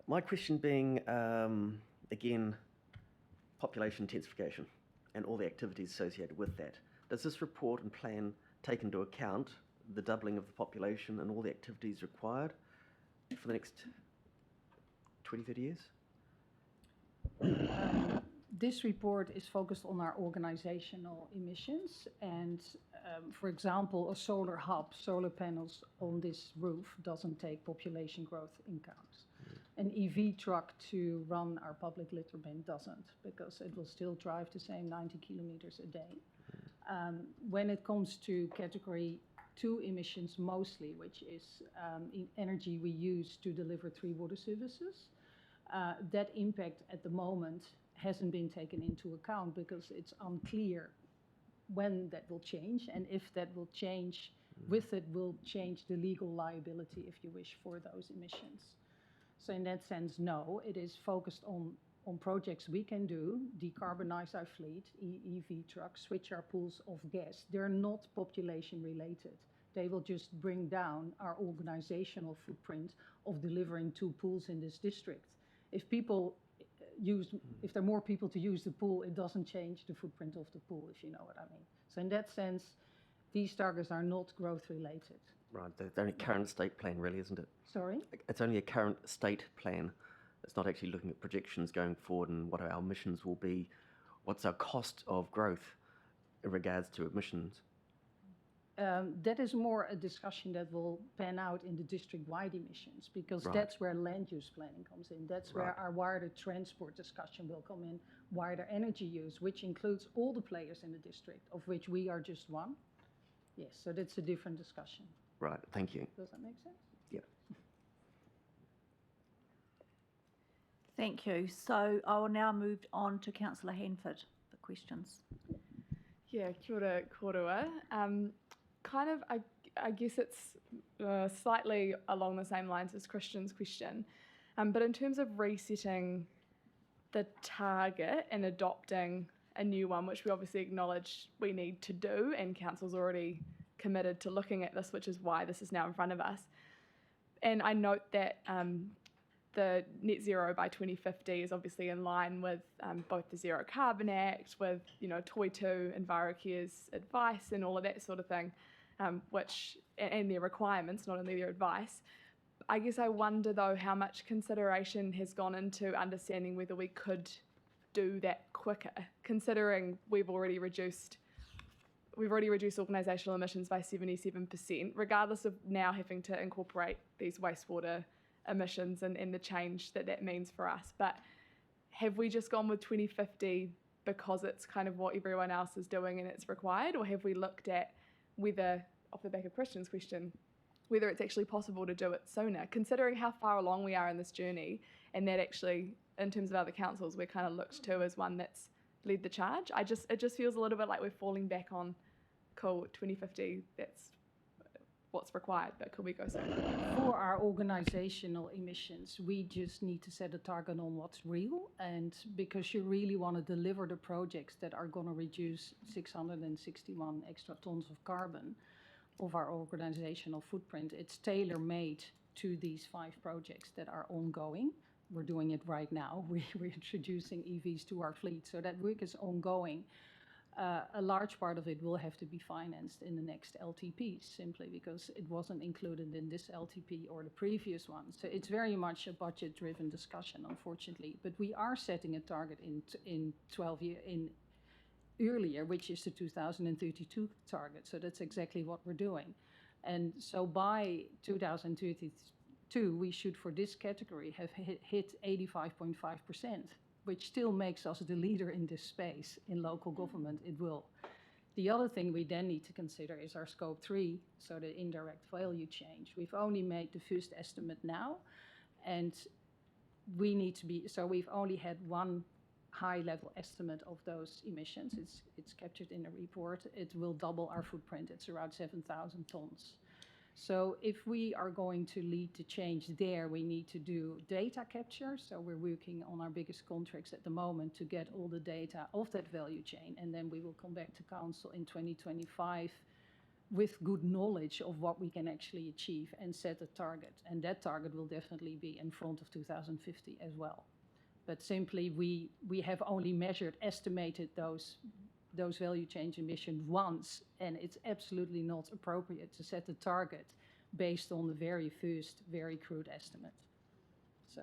My question being, again, population intensification and all the activities associated with that. Does this report and plan take into account the doubling of the population and all the activities required for the next 20, 30 years? This report is focused on our organizational emissions, and for example, a solar hub, solar panels on this roof doesn't take population growth in count. An EV truck to run our public litter bin doesn't, because it will still drive the same 90 kilometers a day. When it comes to category 2 emissions mostly, which is energy we use to deliver 3 water services, that impact at the moment hasn't been taken into account because it's unclear when that will change, and if that will change, with it will change the legal liability, if you wish, for those emissions. So in that sense, no, it is focused on projects we can do, decarbonize our fleet, EV trucks, switch our pools of gas. They're not population related. They will just bring down our organizational footprint of delivering 2 pools in this district. If there are more people to use the pool, it doesn't change the footprint of the pool, if you know what I mean. So in that sense, these targets are not growth related. Right, the only current state plan really, isn't it? Sorry? It's only a current state plan. It's not actually looking at projections going forward and what our emissions will be, what's our cost of growth in regards to emissions. That is more a discussion that will pan out in the district-wide emissions, because that's where land use planning comes in. That's where our wider transport discussion will come in, wider energy use, which includes all the players in the district, of which we are just one. Yes, so that's a different discussion. Right, thank you. Does that make sense? Yeah. Thank you. So I will now move on to Councillor Hanford for questions. Yeah, kia ora korua. I guess it's slightly along the same lines as Christian's question, but in terms of resetting the target and adopting a new one, which we obviously acknowledge we need to do, and Council's already committed to looking at this, which is why this is now in front of us. And I note that the net zero by 2050 is obviously in line with both the Zero Carbon Act, with Whaitua and Envirocare's advice and all of that sort of thing, and their requirements, not only their advice. I guess I wonder though how much consideration has gone into understanding whether we could do that quicker, considering we've already reduced organisational emissions by 77%, regardless of now having to incorporate these wastewater emissions and the change that means for us. But have we just gone with 2050 because it's kind of what everyone else is doing and it's required, or have we looked at whether, off the back of Christian's question, whether it's actually possible to do it sooner, considering how far along we are in this journey, and that actually, in terms of other councils, we're kind of looked to as one that's led the charge? It just feels a little bit like we're falling back on, cool, 2050, that's what's required, but could we go sooner? For our organizational emissions, we just need to set a target on what's real, and because you really want to deliver the projects that are going to reduce 661 extra tons of carbon of our organizational footprint, it's tailor-made to these 5 projects that are ongoing. We're doing it right now. We're introducing EVs to our fleet, so that work is ongoing. A large part of it will have to be financed in the next LTP, simply because it wasn't included in this LTP or the previous one. So it's very much a budget-driven discussion, unfortunately. But we are setting a target in 12 year earlier, which is the 2032 target. So that's exactly what we're doing. And so by 2032, we should, for this category, have hit 85.5%. Which still makes us the leader in this space. In local government, it will. The other thing we then need to consider is our scope 3, so the indirect value change. We've only made the first estimate now, and we need to be, so we've only had one high-level estimate of those emissions. It's captured in the report. It will double our footprint. It's around 7,000 tons. So if we are going to lead to change there, we need to do data capture. So we're working on our biggest contracts at the moment to get all the data of that value chain. And then we will come back to council in 2025 with good knowledge of what we can actually achieve and set a target. And that target will definitely be in front of 2050 as well. But simply, we have only estimated those value chain emissions once, and it's absolutely not appropriate to set a target based on the very first, very crude estimate. So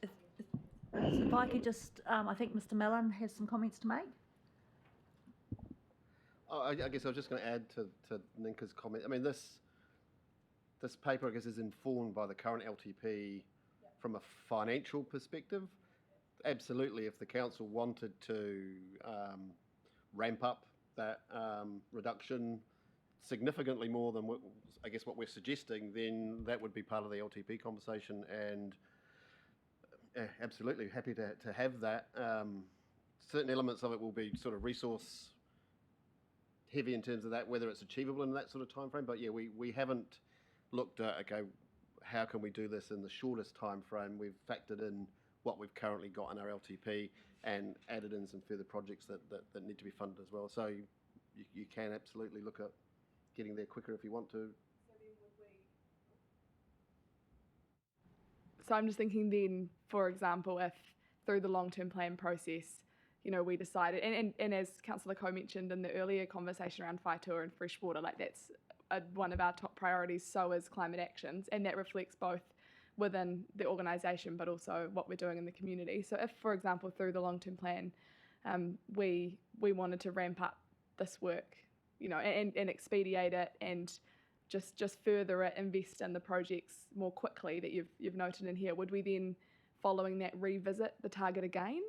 if I could just, I think Mr. Mellon has some comments to make. I guess I was just going to add to Ninka's comment. I mean, this paper, I guess, is informed by the current LTP from a financial perspective. Absolutely, if the council wanted to ramp up that reduction significantly more than what we're suggesting, then that would be part of the LTP conversation, and absolutely happy to have that. Certain elements of it will be sort of resource heavy in terms of that, whether it's achievable in that sort of time frame. But yeah, we haven't looked at, okay, how can we do this in the shortest time frame? We've factored in what we've currently got in our LTP and added in some further projects that need to be funded as well. So you can absolutely look at getting there quicker if you want to. So I'm just thinking then, for example, if through the long-term plan process, we decided, and as Councillor Coe mentioned in the earlier conversation around Whaitua and fresh water, like that's one of our top priorities, so is climate actions, and that reflects both within the organisation but also what we're doing in the community. So if, for example, through the long-term plan, we wanted to ramp up this work, and expedite it and just further it, invest in the projects more quickly that you've noted in here, would we then, following that, revisit the target again?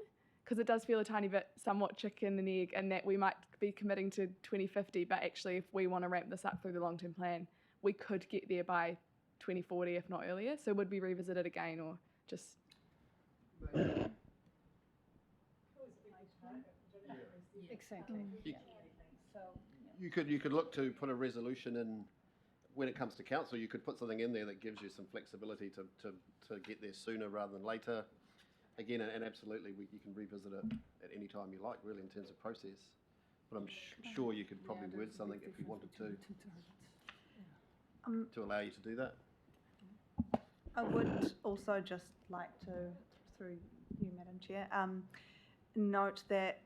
Because it does feel a tiny bit somewhat chicken and egg, in that we might be committing to 2050, but actually if we want to ramp this up through the long-term plan, we could get there by 2040, if not earlier. So would we revisit it again, or just... Exactly. You could look to put a resolution in when it comes to council. You could put something in there that gives you some flexibility to get there sooner rather than later. Again, and absolutely, you can revisit it at any time you like, really, in terms of process. But I'm sure you could probably word something if you wanted to allow you to do that. I would also just like to, through you, Madam Chair, note that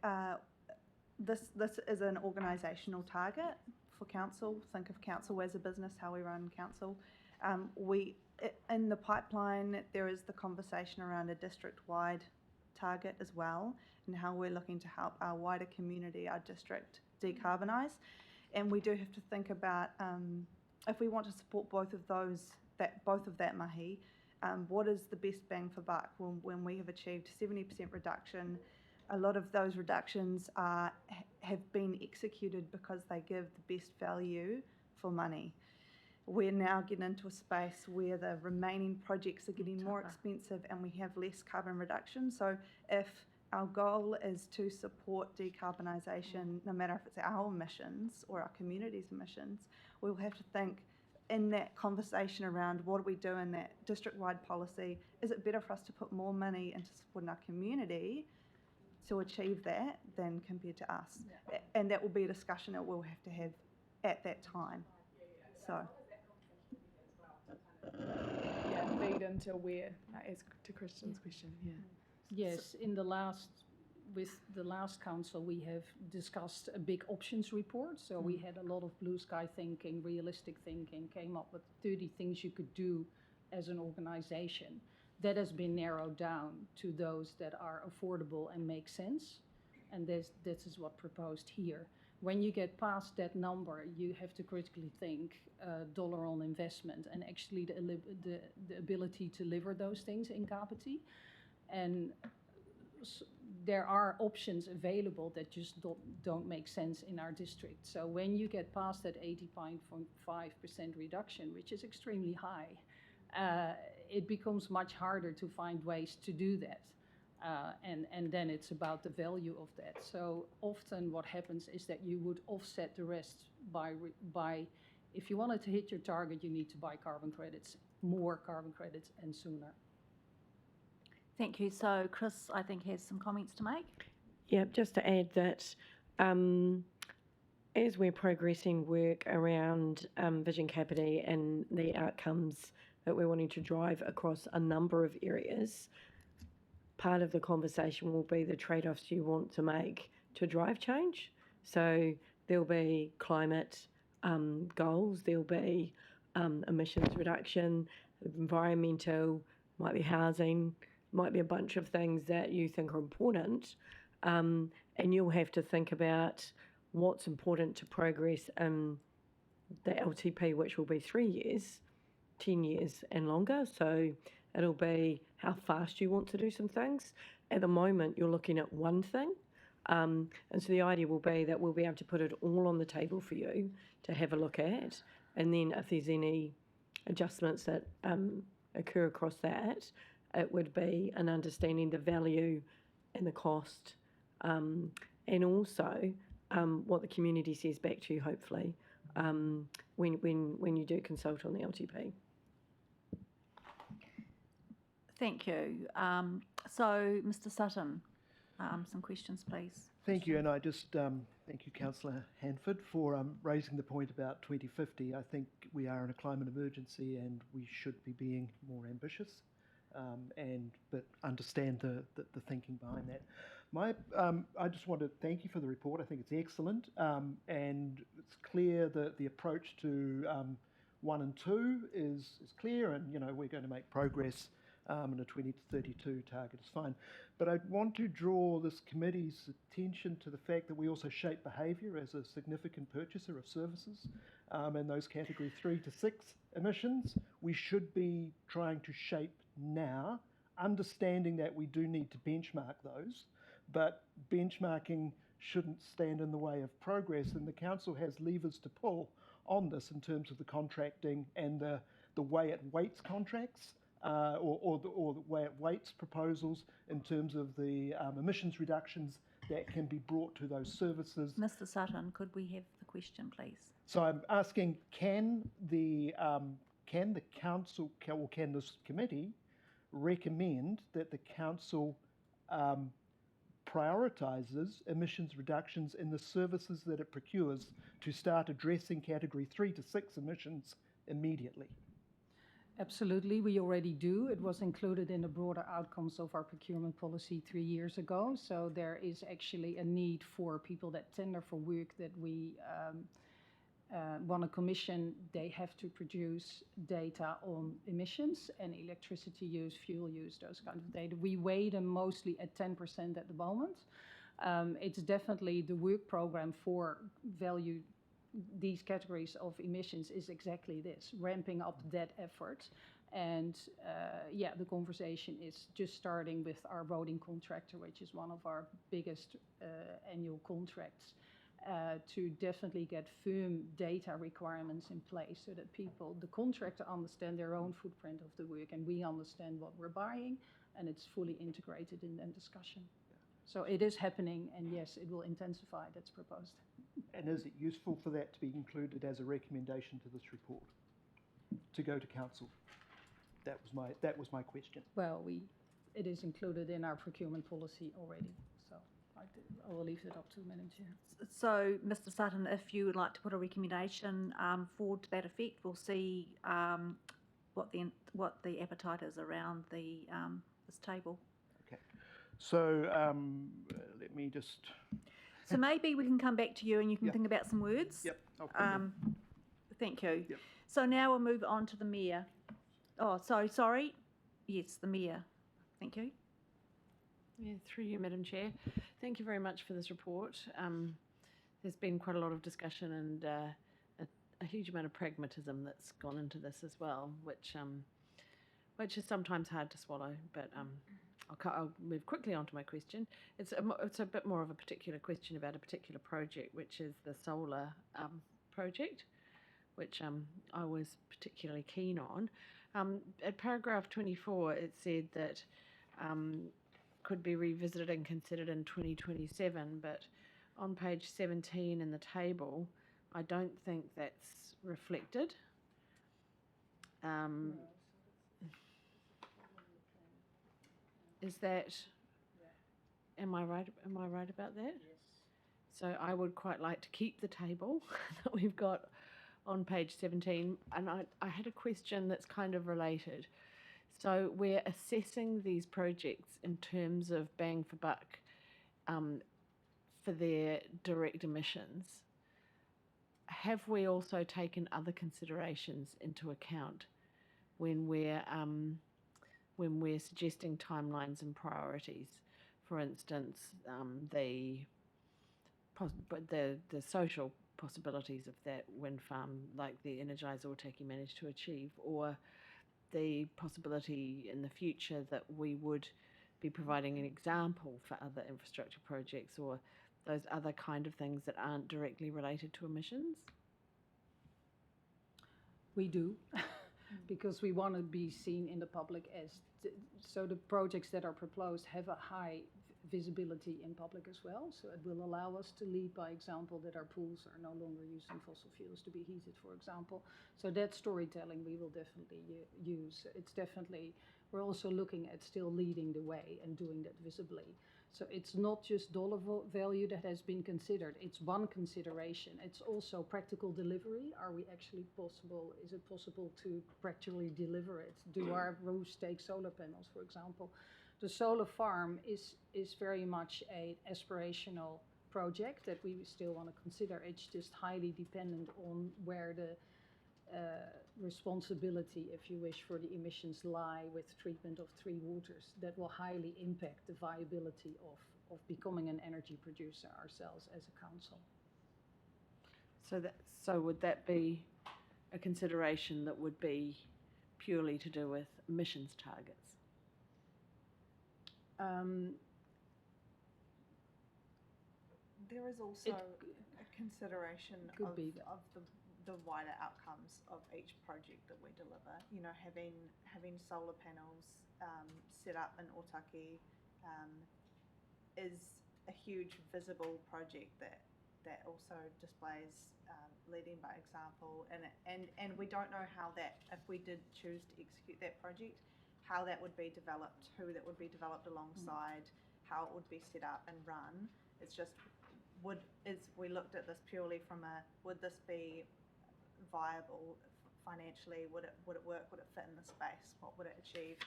this is an organisational target for council. Think of council as a business, how we run council. In the pipeline, there is the conversation around a district-wide target as well, and how we're looking to help our wider community, our district, decarbonise. And we do have to think about if we want to support both of that mahi, what is the best bang for buck when we have achieved 70% reduction? A lot of those reductions have been executed because they give the best value for money. We're now getting into a space where the remaining projects are getting more expensive and we have less carbon reduction. So if our goal is to support decarbonisation, no matter if it's our emissions or our community's emissions, we'll have to think in that conversation around what do we do in that district-wide policy. Is it better for us to put more money into supporting our community to achieve that than compared to us? Yeah. And that will be a discussion that we'll have to have at that time. So. Yeah, feed into where, as to Christian's question, yeah. Yes, in the last with the last council, we have discussed a big options report. So we had a lot of blue sky thinking, realistic thinking, came up with 30 things you could do as an organization. That has been narrowed down to those that are affordable and make sense. And this is what proposed here. When you get past that number, you have to critically think dollar on investment and actually the ability to deliver those things in Kapiti. And there are options available that just don't make sense in our district. So when you get past that 85.5% reduction, which is extremely high, it becomes much harder to find ways to do that. And then it's about the value of that. So often what happens is that you would offset the rest by if you wanted to hit your target, you need to buy carbon credits, more carbon credits, and sooner. Thank you. So Chris, I think, has some comments to make. Yeah, just to add that as we're progressing work around Vision Kapiti and the outcomes that we're wanting to drive across a number of areas, part of the conversation will be the trade-offs you want to make to drive change. So there'll be climate goals, there'll be emissions reduction, environmental, might be housing, might be a bunch of things that you think are important, and you'll have to think about what's important to progress in the LTP, which will be 3 years, 10 years and longer. So it'll be how fast you want to do some things. At the moment, you're looking at one thing. And so the idea will be that we'll be able to put it all on the table for you to have a look at. And then if there's any adjustments that occur across that, it would be an understanding the value and the cost, and also what the community says back to you, hopefully, when you do consult on the LTP. Thank you. So, Mr. Sutton, some questions, please. Thank you, and I just thank you, Councillor Hanford, for raising the point about 2050. I think we are in a climate emergency, and we should be being more ambitious, but understand the thinking behind that. I just want to thank you for the report. I think it's excellent, and it's clear that the approach to 1 and 2 is clear, and we're going to make progress. And a 20 to 32 target is fine. But I want to draw this committee's attention to the fact that we also shape behaviour as a significant purchaser of services. And those category 3 to 6 emissions, we should be trying to shape now, understanding that we do need to benchmark those, but benchmarking shouldn't stand in the way of progress, and the council has levers to pull on this in terms of the contracting and the way it weights contracts. Or the way it weights proposals in terms of the emissions reductions that can be brought to those services. Mr. Sutton, could we have the question, please? So I'm asking, can the council or can this committee recommend that the council prioritises emissions reductions in the services that it procures to start addressing category 3 to 6 emissions immediately? Absolutely, we already do. It was included in the broader outcomes of our procurement policy 3 years ago. So there is actually a need for people that tender for work that we want to commission. They have to produce data on emissions and electricity use, fuel use, those kinds of data. We weigh them mostly at 10% at the moment. It's definitely the work program for value. These categories of emissions is exactly this, ramping up that effort. And the conversation is just starting with our roading contractor, which is one of our biggest annual contracts, to definitely get firm data requirements in place so that the contractor understand their own footprint of the work, and we understand what we're buying, and it's fully integrated in that discussion. So it is happening, and yes, it will intensify, that's proposed. And is it useful for that to be included as a recommendation to this report, to go to council? That was my question. Well, it is included in our procurement policy already, so I will leave it up to Madam Chair. So, Mr. Sutton, if you would like to put a recommendation forward to that effect, we'll see what the appetite is around this table. Okay. So let me just. So maybe we can come back to you and you can think about some words. Yep. I'll put them. Thank you. Yep. So now we'll move on to the Mayor. Oh, sorry. Yes, the Mayor. Thank you. Yeah, through you, Madam Chair. Thank you very much for this report. There's been quite a lot of discussion and a huge amount of pragmatism that's gone into this as well, which is sometimes hard to swallow. But I'll move quickly on to my question. It's a bit more of a particular question about a particular project, which is the solar project, which I was particularly keen on. At paragraph 24, it said that could be revisited and considered in 2027, but on page 17 in the table, I don't think that's reflected. Is that? Am I right about that? Yes. So I would quite like to keep the table that we've got on page 17, and I had a question that's kind of related. So we're assessing these projects in terms of bang for buck for their direct emissions. Have we also taken other considerations into account when we're suggesting timelines and priorities? For instance, the social possibilities of that wind farm, like the Energize Otaki managed to achieve, or the possibility in the future that we would be providing an example for other infrastructure projects, or those other kind of things that aren't directly related to emissions? We do, because we want to be seen in the public as, so the projects that are proposed have a high visibility in public as well, so it will allow us to lead by example that our pools are no longer using fossil fuels to be heated, for example. So that storytelling we will definitely use. It's definitely, we're also looking at still leading the way and doing that visibly. So it's not just dollar value that has been considered, it's one consideration. It's also practical delivery. Are we actually possible, is it possible to practically deliver it? Do our roofs take solar panels, for example? The solar farm is very much an aspirational project that we still want to consider. It's just highly dependent on where the responsibility, if you wish, for the emissions lie with treatment of three waters. That will highly impact the viability of becoming an energy producer ourselves as a council. So would that be a consideration that would be purely to do with emissions targets? There is also a consideration of the wider outcomes of each project that we deliver. You know, having solar panels set up in Otaki is a huge visible project that also displays leading by example, and we don't know how that, if we did choose to execute that project, how that would be developed, who that would be developed alongside, how it would be set up and run. It's just, we looked at this purely from would this be viable financially? Would it work? Would it fit in the space? What would it achieve?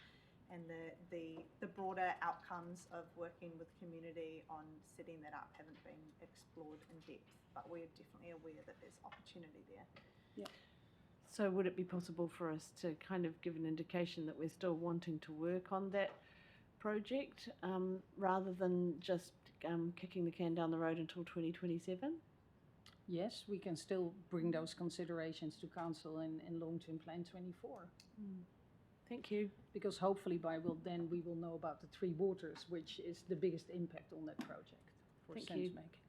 And the broader outcomes of working with community on setting that up haven't been explored in depth, but we're definitely aware that there's opportunity there. Yeah. So would it be possible for us to kind of give an indication that we're still wanting to work on that project rather than just kicking the can down the road until 2027? Yes, we can still bring those considerations to council in long-term plan 24. Thank you. Because hopefully then we will know about the three waters, which is the biggest impact on that project for sense making.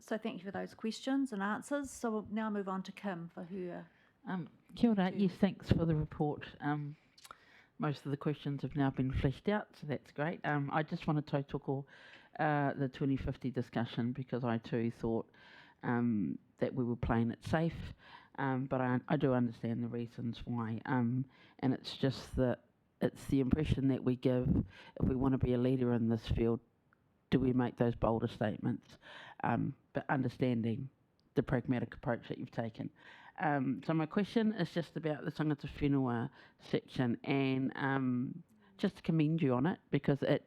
So thank you for those questions and answers. So we'll now move on to Kim for her. Kia ora. Yes, thanks for the report. Most of the questions have now been fleshed out, so that's great. I just wanted to tautoko the 2050 discussion, because I too thought that we were playing it safe, but I do understand the reasons why, and it's just that it's the impression that we give if we want to be a leader in this field. Do we make those bolder statements, but understanding the pragmatic approach that you've taken? So my question is just about the tangata whenua section, and just to commend you on it, because it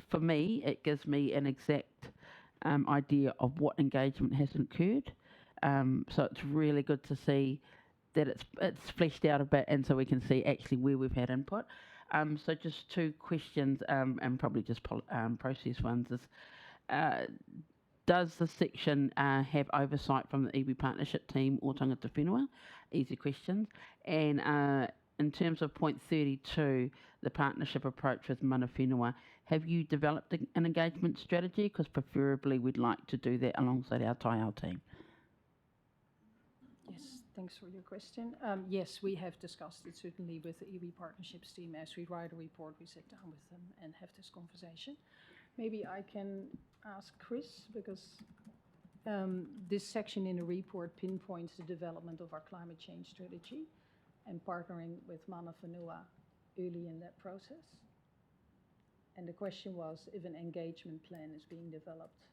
for me, it gives me an exact idea of what engagement has occurred. So it's really good to see that it's fleshed out a bit, and so we can see actually where we've had input. So just two questions, and probably just process ones, is does the section have oversight from the iwi partnership team or tangata whenua? Easy questions. And in terms of point 32, the partnership approach with mana whenua, have you developed an engagement strategy? Because preferably we'd like to do that alongside our taiao team. Yes, thanks for your question. Yes, we have discussed it certainly with the iwi partnerships team. As we write a report, we sit down with them and have this conversation. Maybe I can ask Chris, because this section in the report pinpoints the development of our climate change strategy and partnering with mana whenua early in that process. And the question was if an engagement plan is being developed.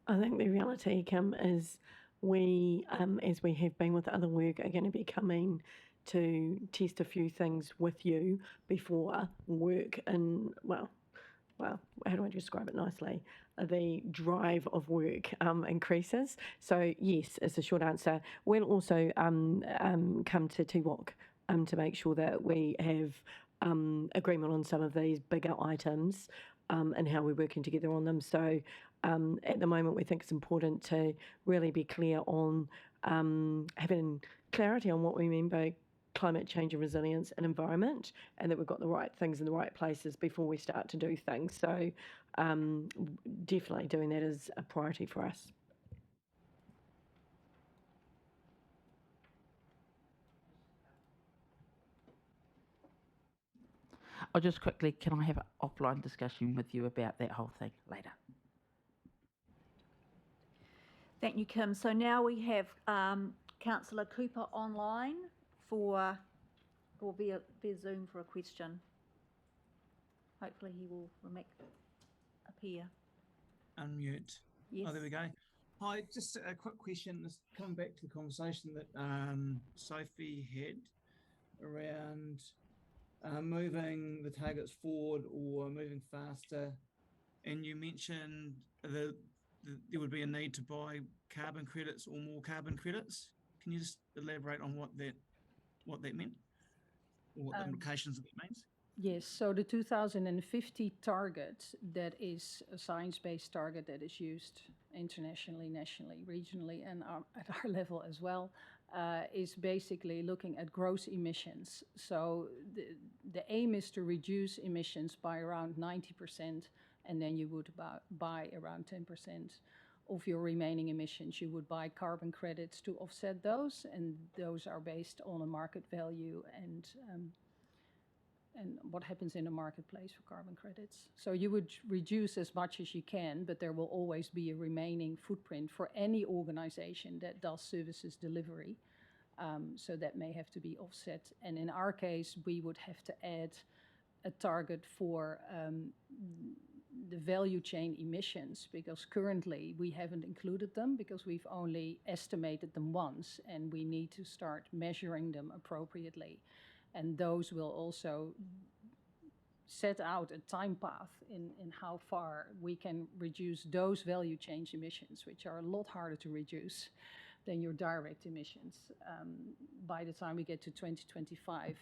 I think the reality, Kim, is we, as we have been with other work, are going to be coming to test a few things with you before work in, well, how do I describe it nicely? The drive of work increases. So yes, is the short answer. We'll also come to Te Wok to make sure that we have agreement on some of these bigger items and how we're working together on them. So at the moment, we think it's important to really be clear on having clarity on what we mean by climate change and resilience and environment, and that we've got the right things in the right places before we start to do things. So definitely doing that is a priority for us. I'll just quickly, can I have an offline discussion with you about that whole thing later? Thank you, Kim. So now we have Councillor Cooper online or via Zoom for a question. Hopefully he will appear. Unmute. Yes. Oh, there we go. Hi, just a quick question. Just coming back to the conversation that Sophie had around moving the targets forward or moving faster, and you mentioned that there would be a need to buy carbon credits or more carbon credits. Can you just elaborate on what that meant, or what the implications of that means? Yes, so the 2050 target, that is a science-based target that is used internationally, nationally, regionally, and at our level as well, is basically looking at gross emissions. So the aim is to reduce emissions by around 90%, and then you would buy around 10% of your remaining emissions. You would buy carbon credits to offset those, and those are based on a market value and what happens in the marketplace for carbon credits. So you would reduce as much as you can, but there will always be a remaining footprint for any organization that does services delivery. So that may have to be offset. And in our case, we would have to add a target for the value chain emissions, because currently we haven't included them because we've only estimated them once, and we need to start measuring them appropriately. And those will also set out a time path in how far we can reduce those value chain emissions, which are a lot harder to reduce than your direct emissions. By the time we get to 2025,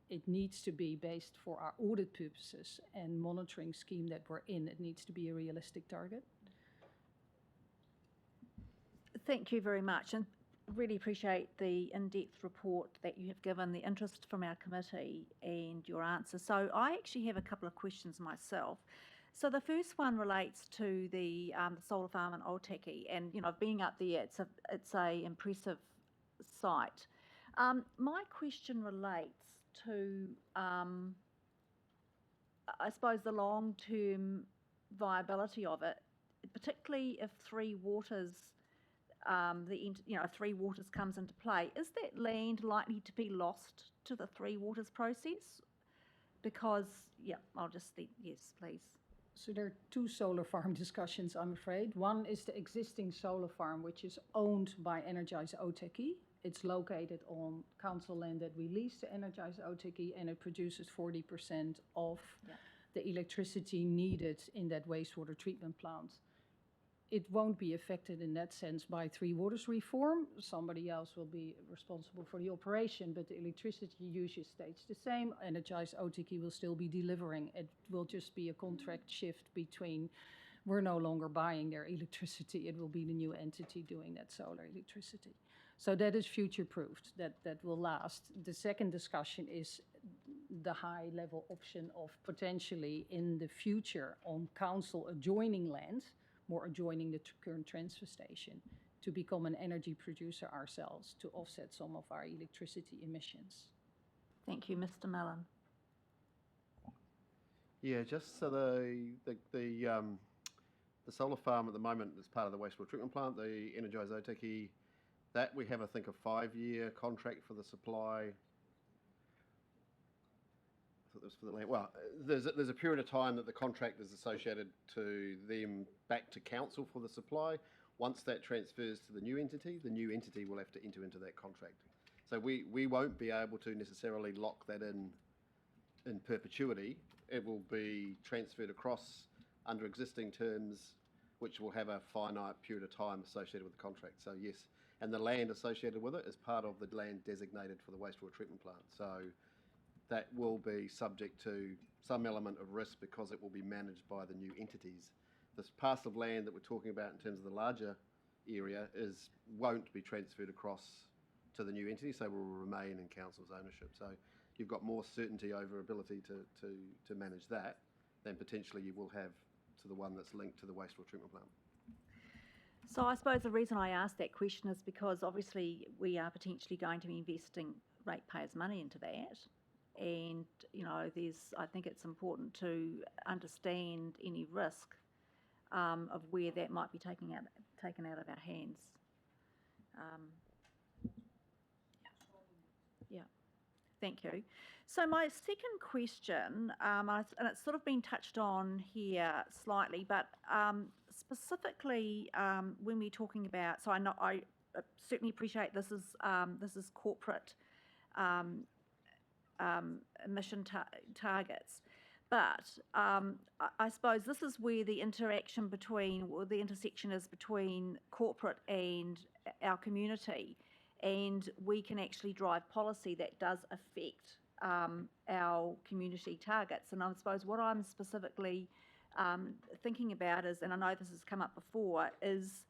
it needs to be based for our audit purposes and monitoring scheme that we're in. It needs to be a realistic target. Thank you very much, and really appreciate the in-depth report that you have given, the interest from our committee and your answers. So I actually have a couple of questions myself. So the first one relates to the solar farm in Otaki, and being up there, it's a impressive site. My question relates to, I suppose, the long-term viability of it, particularly if Three Waters Three Waters comes into play. Is that land likely to be lost to the Three Waters process? Because, I'll just think, yes, please. So there are two solar farm discussions, I'm afraid. One is the existing solar farm, which is owned by Energize Oteki. It's located on council land that we lease to Energize Oteki, and it produces 40% of the electricity needed in that wastewater treatment plant. It won't be affected in that sense by Three Waters reform. Somebody else will be responsible for the operation, but the electricity usage stays the same. Energize Oteki will still be delivering. It will just be a contract shift between, we're no longer buying their electricity. It will be the new entity doing that solar electricity. So that is future-proofed, that will last. The second discussion is the high-level option of potentially in the future on council adjoining land, more adjoining the current transfer station, to become an energy producer ourselves to offset some of our electricity emissions. Thank you, Mr. Mellon. Yeah, just so the solar farm at the moment is part of the wastewater treatment plant, the Energize Oteki, that we have, I think, a 5-year contract for the supply. I thought that was for the land. Well, there's a period of time that the contract is associated to them back to council for the supply. Once that transfers to the new entity will have to enter into that contract. So we won't be able to necessarily lock that in perpetuity. It will be transferred across under existing terms, which will have a finite period of time associated with the contract. So yes, and the land associated with it is part of the land designated for the wastewater treatment plant. So that will be subject to some element of risk because it will be managed by the new entities. This parcel of land that we're talking about in terms of the larger area won't be transferred across to the new entity, so will remain in council's ownership. So you've got more certainty over ability to manage that than potentially you will have to the one that's linked to the wastewater treatment plant. So I suppose the reason I asked that question is because obviously we are potentially going to be investing ratepayers' money into that. And, you know, I think it's important to understand any risk of where that might be taken out of our hands. Yeah, thank you. So my second question, and it's sort of been touched on here slightly, but specifically when we're talking about, so I certainly appreciate this is corporate emission targets. But I suppose this is where the interaction between, or the intersection is between corporate and our community, and we can actually drive policy that does affect our community targets. And I suppose what I'm specifically thinking about is, and I know this has come up before, is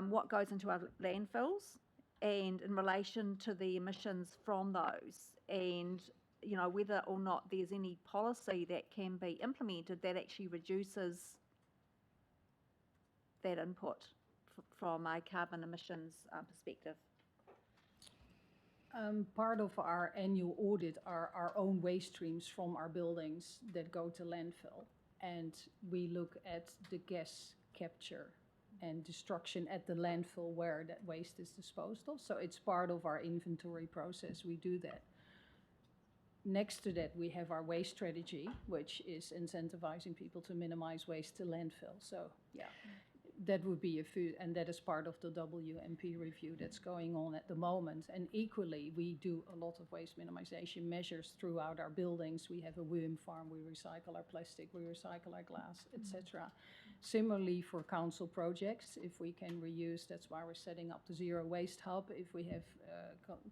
what goes into our landfills and in relation to the emissions from those, and you know, whether or not there's any policy that can be implemented that actually reduces that input from a carbon emissions perspective. Part of our annual audit are our own waste streams from our buildings that go to landfill. And we look at the gas capture and destruction at the landfill where that waste is disposed of. So it's part of our inventory process. We do that. Next to that, we have our waste strategy, which is incentivizing people to minimize waste to landfill. So, yeah, that would be and that is part of the WMP review that's going on at the moment. And equally, we do a lot of waste minimization measures throughout our buildings. We have a worm farm, we recycle our plastic, we recycle our glass, etc. Similarly, for council projects, if we can reuse, that's why we're setting up the Zero Waste Hub. If we have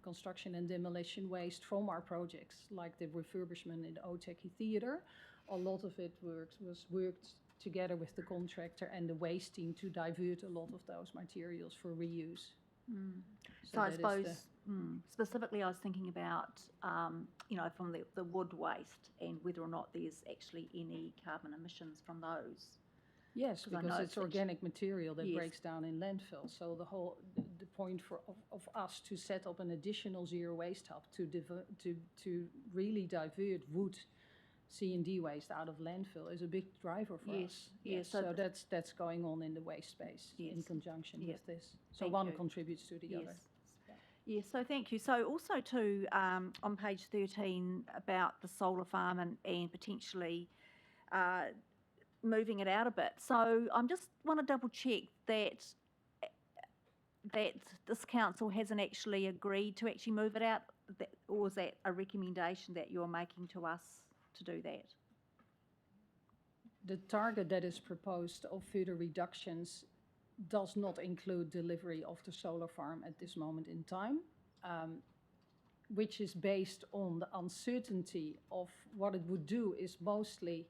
construction and demolition waste from our projects, like the refurbishment in the Oteki Theatre, a lot of it was worked together with the contractor and the waste team to divert a lot of those materials for reuse. So I suppose specifically I was thinking about, you know, from the wood waste and whether or not there's actually any carbon emissions from those. Yes, because it's organic material that breaks down in landfill. So the point of us to set up an additional Zero Waste Hub to really divert wood C&D waste out of landfill is a big driver for us. Yes, so that's going on in the waste space in conjunction with this. So one contributes to the other. Yes, so thank you. So also too, on page 13 about the solar farm and potentially moving it out a bit. So I'm just want to double check that this council hasn't actually agreed to actually move it out, or is that a recommendation that you're making to us to do that? The target that is proposed of further reductions does not include delivery of the solar farm at this moment in time, which is based on the uncertainty of what it would do is mostly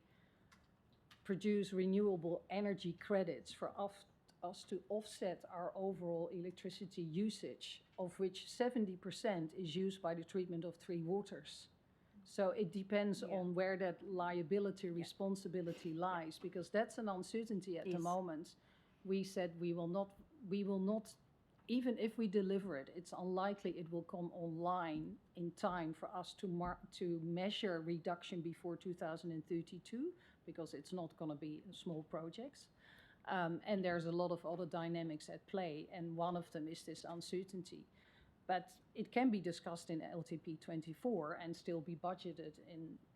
produce renewable energy credits for us to offset our overall electricity usage, of which 70% is used by the treatment of 3 waters. So it depends on where that liability responsibility lies, because that's an uncertainty at the moment. We said we will not, even if we deliver it, it's unlikely it will come online in time for us to measure reduction before 2032, because it's not going to be small projects. And there's a lot of other dynamics at play, and one of them is this uncertainty. But it can be discussed in LTP 24 and still be budgeted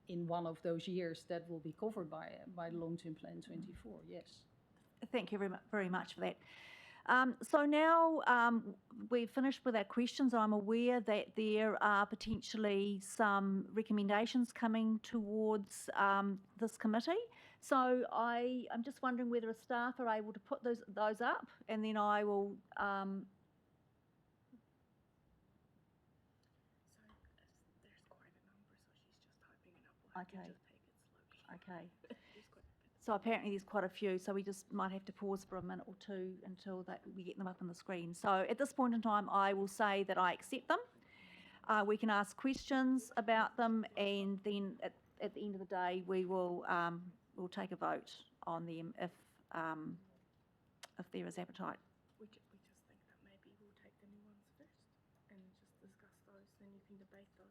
in one of those years that will be covered by long-term plan 24, yes. Thank you very much for that. So now we've finished with our questions. I'm aware that there are potentially some recommendations coming towards this committee. So I'm just wondering whether staff are able to put those up, and then I will. Okay. Okay. So apparently there's quite a few, so we just might have to pause for a minute or two until we get them up on the screen. So at this point in time, I will say that I accept them. We can ask questions about them, and then at the end of the day, we'll take a vote on them if there is appetite. We just think that maybe we'll take the new ones first and just discuss those, then you can debate those.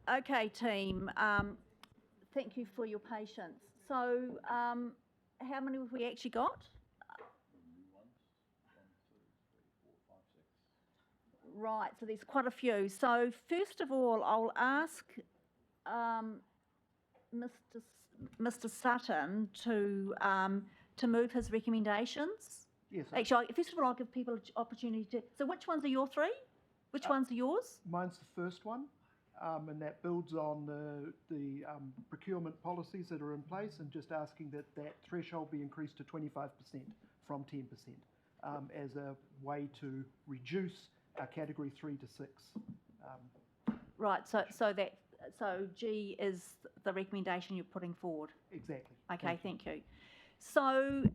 Okay, team. Thank you for your patience. So, how many have we actually got? Right, so there's quite a few. So first of all, I'll ask Mr. Sutton to move his recommendations. Yes. Actually, first of all, I'll give people an opportunity to. So which ones are your three? Which ones are yours? Mine's the first one, and that builds on the procurement policies that are in place, and just asking that threshold be increased to 25% from 10%, as a way to reduce our category 3 to 6. Right. So G is the recommendation you're putting forward. Exactly. Okay. Thank you. So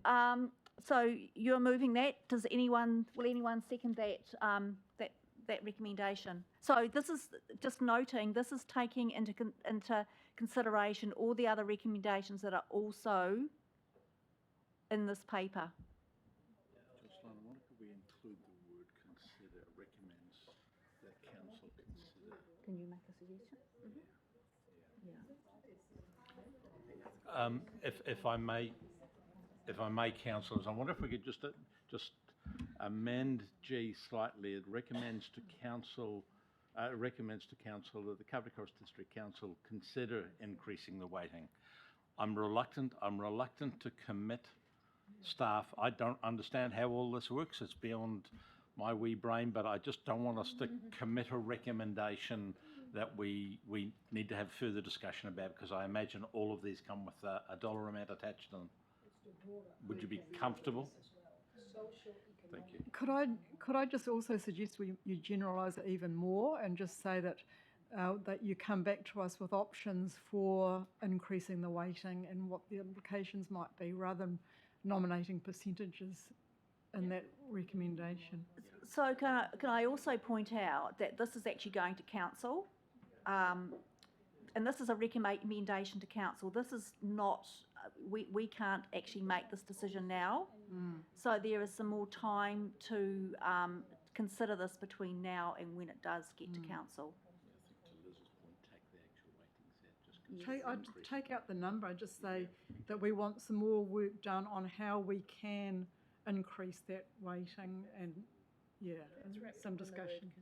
so you're moving that. Will anyone second that recommendation? So this is just noting, this is taking into consideration all the other recommendations that are also in this paper. Jocelyn, I wonder if we include the word consider, recommends that council consider. Can you make a suggestion? If I may, councillors, I wonder if we could just amend G slightly. It recommends to council that the Kauri Cross District Council consider increasing the weighting. I'm reluctant to commit staff. I don't understand how all this works. It's beyond my wee brain, but I just don't want us to commit a recommendation that we need to have further discussion about, because I imagine all of these come with a dollar amount attached to them. Would you be comfortable? Thank you. Could I just also suggest you generalise it even more and just say that that you come back to us with options for increasing the weighting and what the implications might be, rather than nominating percentages in that recommendation. So can I also point out that this is actually going to council, and this is a recommendation to council. This is not, we can't actually make this decision now. So there is some more time to consider this between now and when it does get to council. I'd take out the number, just say that we want some more work done on how we can increase that weighting, and some discussion.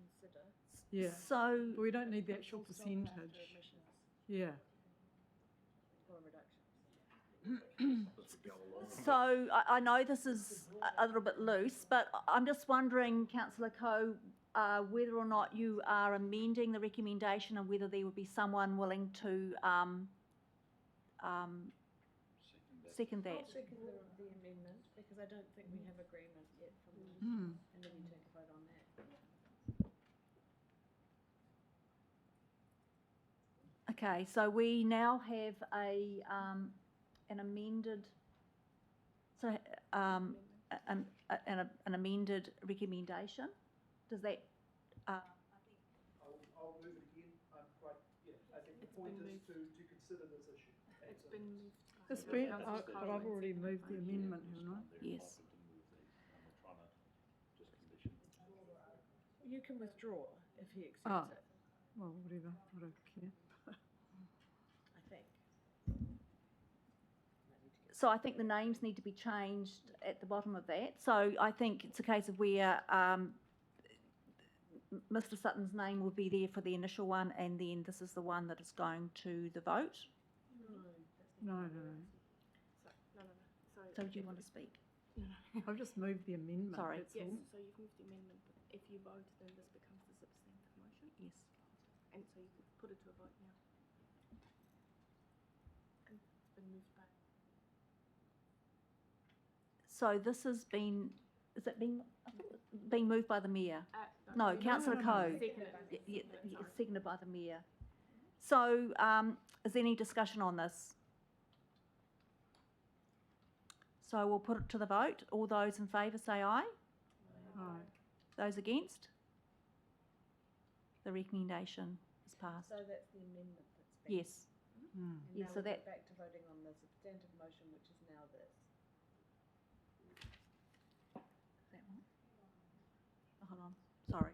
Yeah. So we don't need the actual percentage. Yeah. So I know this is a little bit loose, but I'm just wondering, Councillor Coe, whether or not you are amending the recommendation, and whether there would be someone willing to second that. I'll second the amendment, because I don't think we have agreement yet from them, and then you take a vote on that. Okay, so we now have an amended, an amended recommendation. Does that? I'll move it again. I think the point is to consider this issue. It's been moved. It's been, but I've already moved the amendment, haven't I? Yes. You can withdraw if he accepts it, Well, whatever. I don't care. I think. So I think the names need to be changed at the bottom of that. So I think it's a case of where Mr. Sutton's name will be there for the initial one, and then this is the one that is going to the vote. No. So do you want to speak? I've just moved the amendment. Sorry. That's Yes, all. so you've moved the amendment, but if you vote, then this becomes the substantive motion. Yes. And so you could put it to a vote now. And been moved back. So this has been, is it being moved by the Mayor? No, Councillor Coe. Seconded by the Mayor. So is there any discussion on this? So we'll put it to the vote. All those in favour say aye. Aye. Those against? The recommendation is passed. So that's the amendment that's been. Yes. And Yes, now so we that, go back to voting on the substantive motion, which is now this. that one. Oh, hold on, sorry.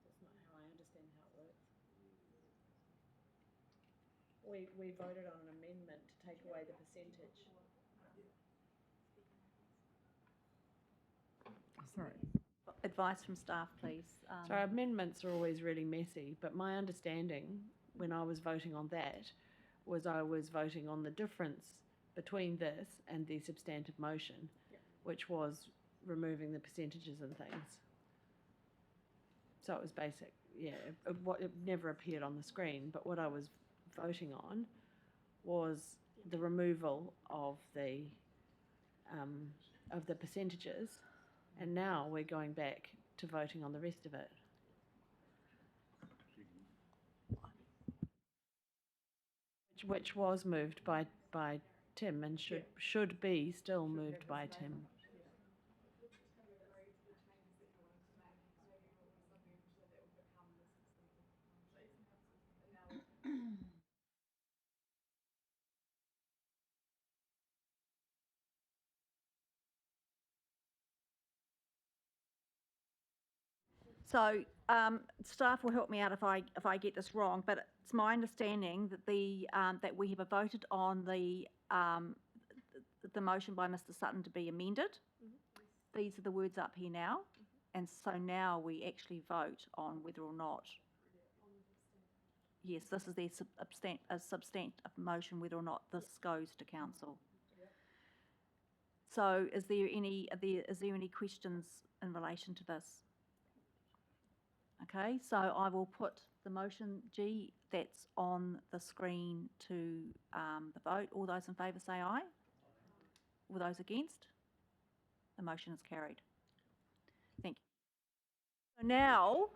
That's not how I understand how it works. we voted on an amendment to take away the percentage. Sorry. Advice from staff, please. So amendments are always really messy, but my understanding when I was voting on that was I was voting on the difference between this and the substantive motion, which was removing the percentages and things. So it was basic, yeah. It never appeared on the screen, but what I was voting on was the removal of the percentages, and now we're going back to voting on the rest of it. Which was moved by Tim and should be still moved by Tim. So staff will help me out if I get this wrong, but it's my understanding that that we have voted on the motion by Mr. Sutton to be amended. These are the words up here now, and so now we actually vote on whether or not. Yes, this is their substantive motion, whether or not this goes to council. So, is there any questions in relation to this? Okay, so I will put the motion G that's on the screen to the vote. All those in favour say aye. All those against? The motion is carried. Thank you. So now,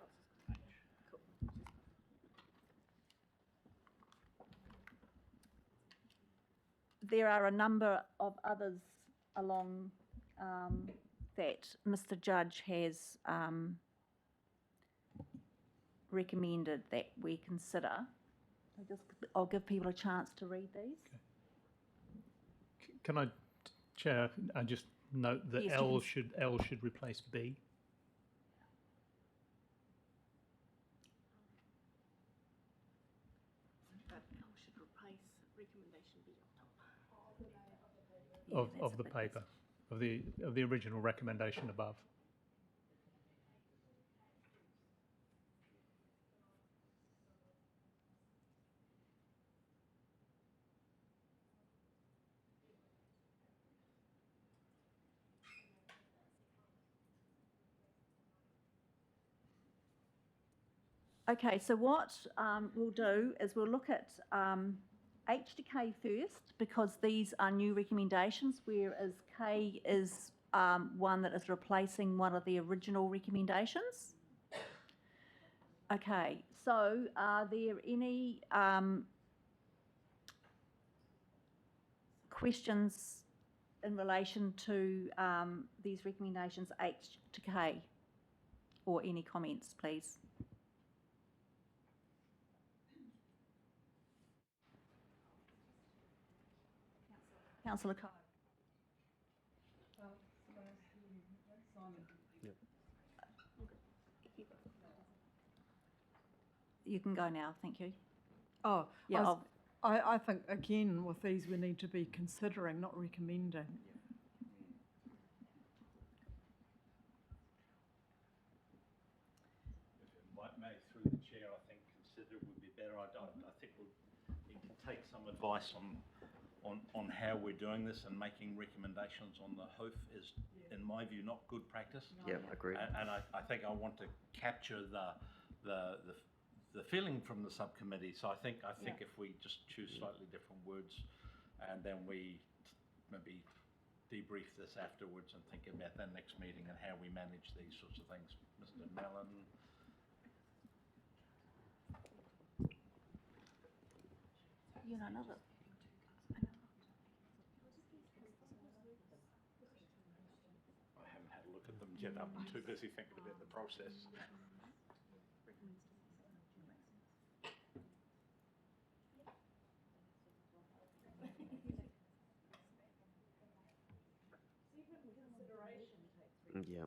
there are a number of others along that Mr. Judge has recommended that we consider. I'll give people a chance to read these. Can I, Chair, I just note that Yes, L should replace B. Should replace recommendation B on top. Of the paper, of the original recommendation above. Okay, so what we'll do is we'll look at H to K first, because these are new recommendations, whereas K is one that is replacing one of the original recommendations. Okay, so are there any questions in relation to these recommendations H to K, or any comments, please? Councillor Coe. Yep. You can go now, thank you. Oh, Yeah, I think, again, with these, we need to be considering, not recommending. May, through the chair, I think consider would be better. I think we need to take some advice on how we're doing this, and making recommendations on the hoof is, in my view, not good practice. Yeah, agreed. And I think I want to capture the feeling from the subcommittee. So I think if we just choose slightly different words, and then we maybe debrief this afterwards and think about the next meeting and how we manage these sorts of things. Mr. Mellon. You know, another. I haven't had a look at them yet. I'm too busy thinking about the process. Yeah.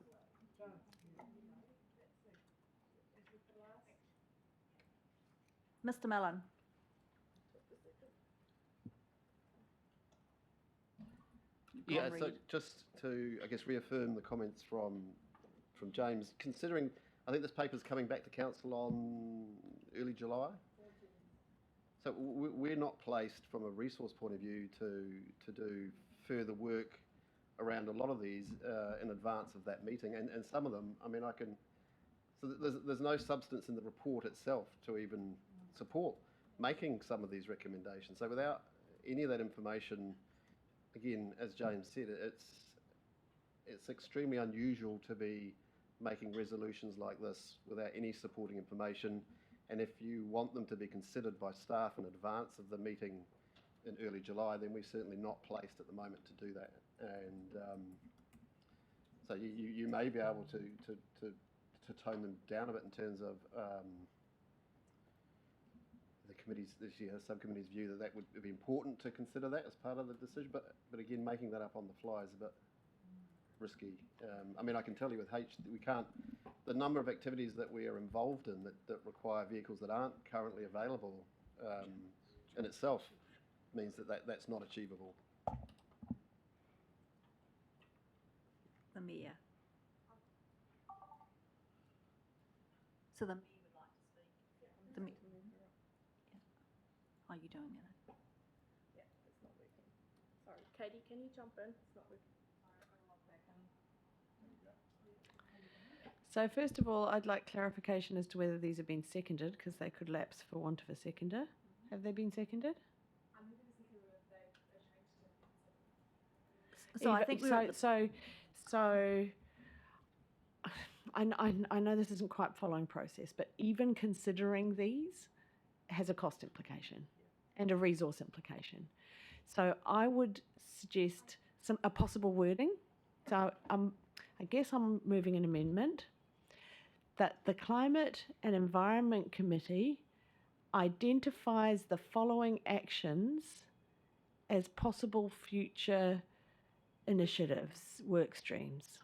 Mr. Mellon. Yeah, gone so red. just to, I guess, reaffirm the comments from James, considering, I think this paper's coming back to council on early July. So we're not placed from a resource point of view to do further work around a lot of these in advance of that meeting, and some of them, I mean, so there's no substance in the report itself to even support making some of these recommendations. So without any of that information, again, as James said, it's extremely unusual to be making resolutions like this without any supporting information. And if you want them to be considered by staff in advance of the meeting in early July, then we're certainly not placed at the moment to do that. And so you may be able to tone them down a bit in terms of the subcommittee's view that would be important to consider that as part of the decision. But again, making that up on the fly is a bit risky. I mean, I can tell you with we can't, the number of activities that we are involved in that require vehicles that aren't currently available in itself means that's not achievable. The Mayor. So the Mayor would like to speak. The Mayor. Are you doing it? Yeah, it's not working. Sorry, Katie, can you jump in? It's not working. So first of all, I'd like clarification as to whether these have been seconded, because they could lapse for want of a seconder. Have they been seconded? So I think so I know this isn't quite following process, but even considering these has a cost implication and a resource implication. So I would suggest a possible wording. So I guess I'm moving an amendment that the Climate and Environment Committee identifies the following actions as possible future initiatives, work streams.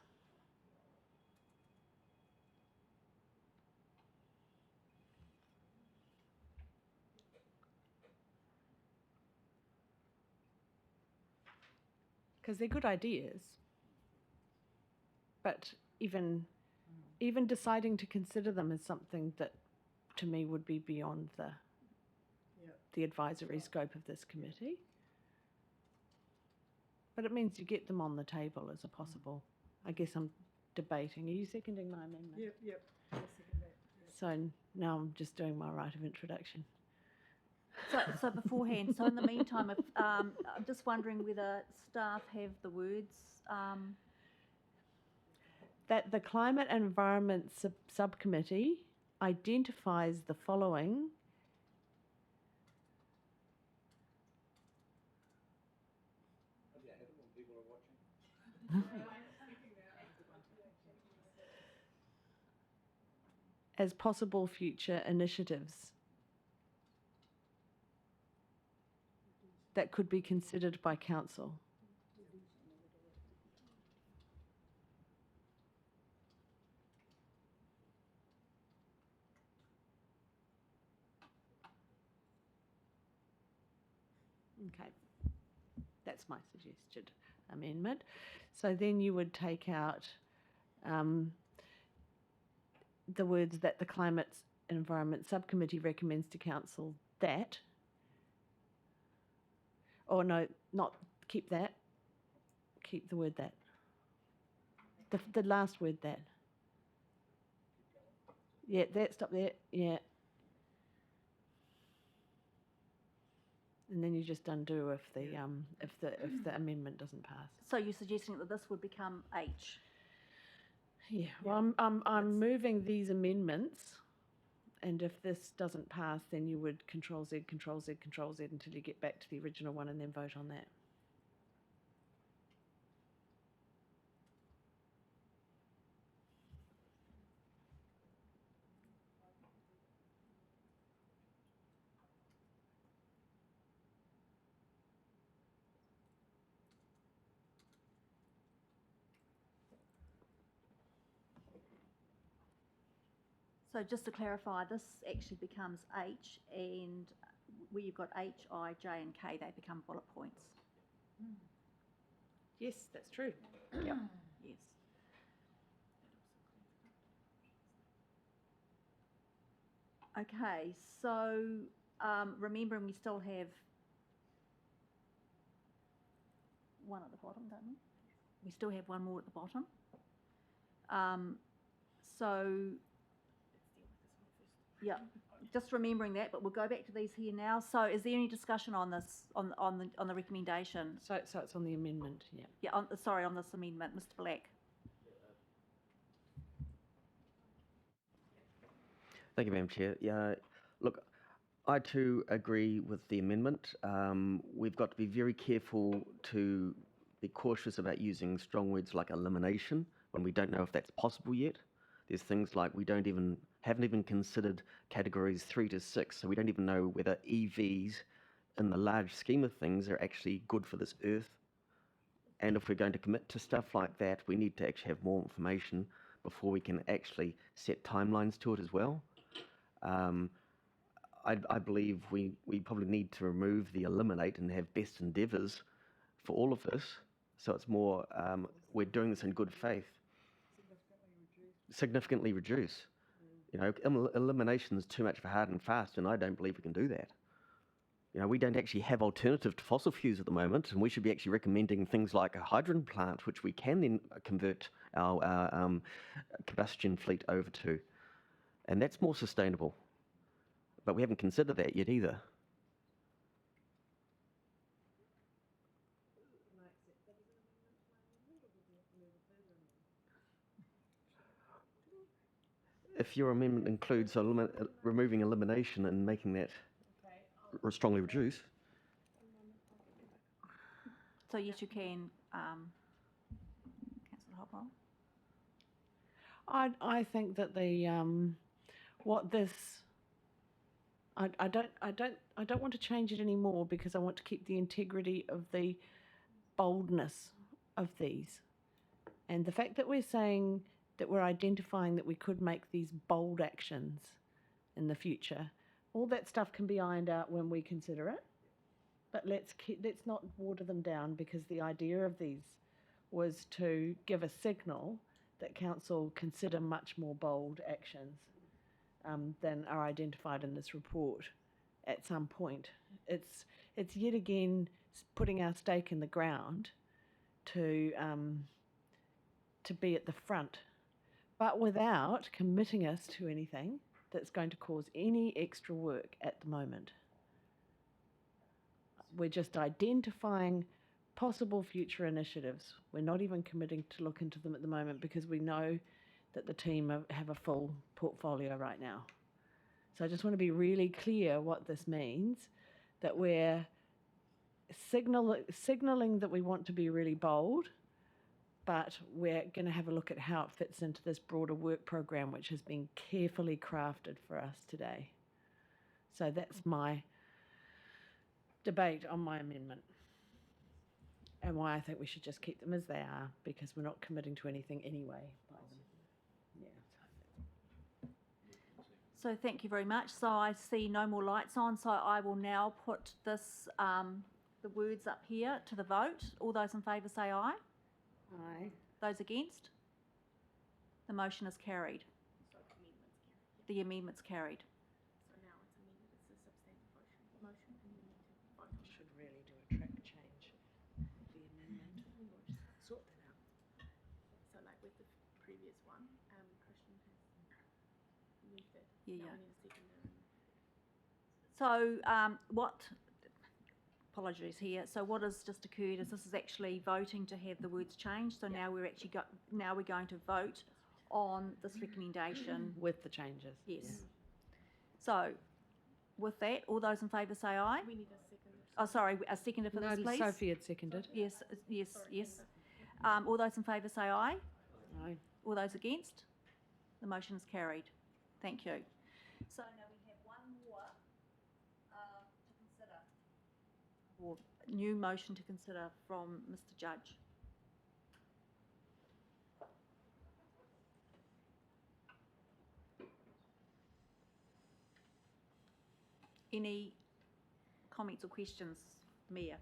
Because they're good ideas, but even deciding to consider them is something that, to me, would be beyond the advisory scope of this committee. But it means you get them on the table as a possible. I guess I'm debating. Are you seconding my amendment? Yep. I'll second that. So now I'm just doing my right of introduction. So beforehand, so in the meantime, if, I'm just wondering whether staff have the words. That the Climate and Environment Subcommittee identifies the following as possible future initiatives that could be considered by council. Okay, that's my suggested amendment. So then you would take out the words that the Climate and Environment Subcommittee recommends to council that, or no, not keep that, keep the word that. The last word that. Yeah, that, stop there, yeah. And then you just undo if the amendment doesn't pass. So you're suggesting that this would become H? Yeah, well, I'm moving these amendments, and if this doesn't pass, then you would Control Z, Control Z, Control Z until you get back to the original one and then vote on that. So just to clarify, this actually becomes H, and where you've got H, I, J and K, they become bullet points. Yes, that's true. Yep. Yes. Okay, so remembering we still have one at the bottom, don't we? We still have one more at the bottom. So, yeah, just remembering that, but we'll go back to these here now. So is there any discussion on this, on the recommendation? So it's on the amendment, yeah. Yeah, sorry, on this amendment, Mr. Black. Thank you, Madam Chair. Yeah, look, I too agree with the amendment. We've got to be very careful to be cautious about using strong words like elimination when we don't know if that's possible yet. There's things like we haven't even considered categories 3 to 6, so we don't even know whether EVs in the large scheme of things are actually good for this earth. And if we're going to commit to stuff like that, we need to actually have more information before we can actually set timelines to it as well. I believe we probably need to remove the eliminate and have best endeavours for all of this. So it's more, we're doing this in good faith. Significantly reduce. You know, elimination is too much of a hard and fast, and I don't believe we can do that. You know, we don't actually have alternative to fossil fuels at the moment, and we should be actually recommending things like a hydrogen plant, which we can then convert our combustion fleet over to. And that's more sustainable. But we haven't considered that yet either. If your amendment includes removing elimination and making that strongly reduce. So yes, you can, Councillor Hopwell. I think that the I don't want to change it anymore because I want to keep the integrity of the boldness of these. And the fact that we're saying that we're identifying that we could make these bold actions in the future, all that stuff can be ironed out when we consider it. But let's not water them down, because the idea of these was to give a signal that council consider much more bold actions than are identified in this report at some point. It's yet again putting our stake in the ground to be at the front, but without committing us to anything that's going to cause any extra work at the moment. We're just identifying possible future initiatives. We're not even committing to look into them at the moment because we know that the team have a full portfolio right now. So I just want to be really clear what this means, that we're signalling that we want to be really bold, but we're going to have a look at how it fits into this broader work program, which has been carefully crafted for us today. So that's my debate on my amendment, and why I think we should just keep them as they are, because we're not committing to anything anyway by them. Yeah. So thank you very much. So I see no more lights on, so I will now put this, the words up here to the vote. All those in favour say aye. Aye. Those against? The motion is carried. The amendment's carried. So now it's amended, it's a substantive motion, and you need to vote on it. Should really do a track change. The amendment. We'll just sort that out. So like with the previous one, Christian has moved it. Yeah, Now yeah. we need a seconder. So apologies here. So what has just occurred is this is actually voting to have the words changed. So now we're actually now we're going to vote on this recommendation with the changes. Yes. Yeah. So with that, all those in favour say aye. We need a seconder. Oh, sorry, a seconder for this, please. Sophie had seconded. Yes, yes, yes. All those in favour say aye. Aye. All those against? The motion is carried. Thank you. So now we have one more to consider, or new motion to consider from Mr. Judge. Any comments or questions, Mayor?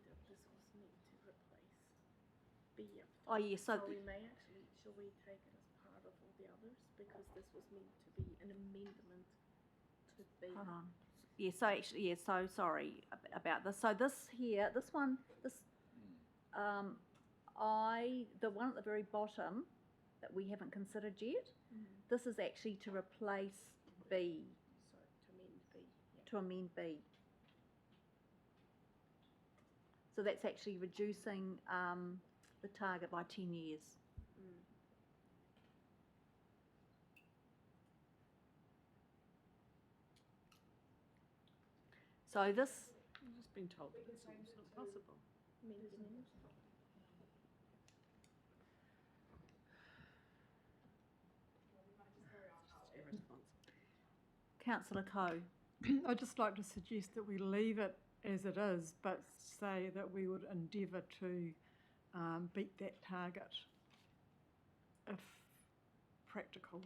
that this was meant to replace B up Oh, top. yes, so we may actually, shall we take it as part of all the others? Because this was meant to be an amendment to B. hold on. Yeah, so actually, yeah, so sorry about this. So this here, this one, this, the one at the very bottom that we haven't considered yet, this is actually to replace B, So to amend B. Yeah. to amend B. So that's actually reducing the target by 10 years. So this, I've just been told that it's almost not possible. Councillor Coe. I'd just like to suggest that we leave it as it is, but say that we would endeavour to beat that target if practical,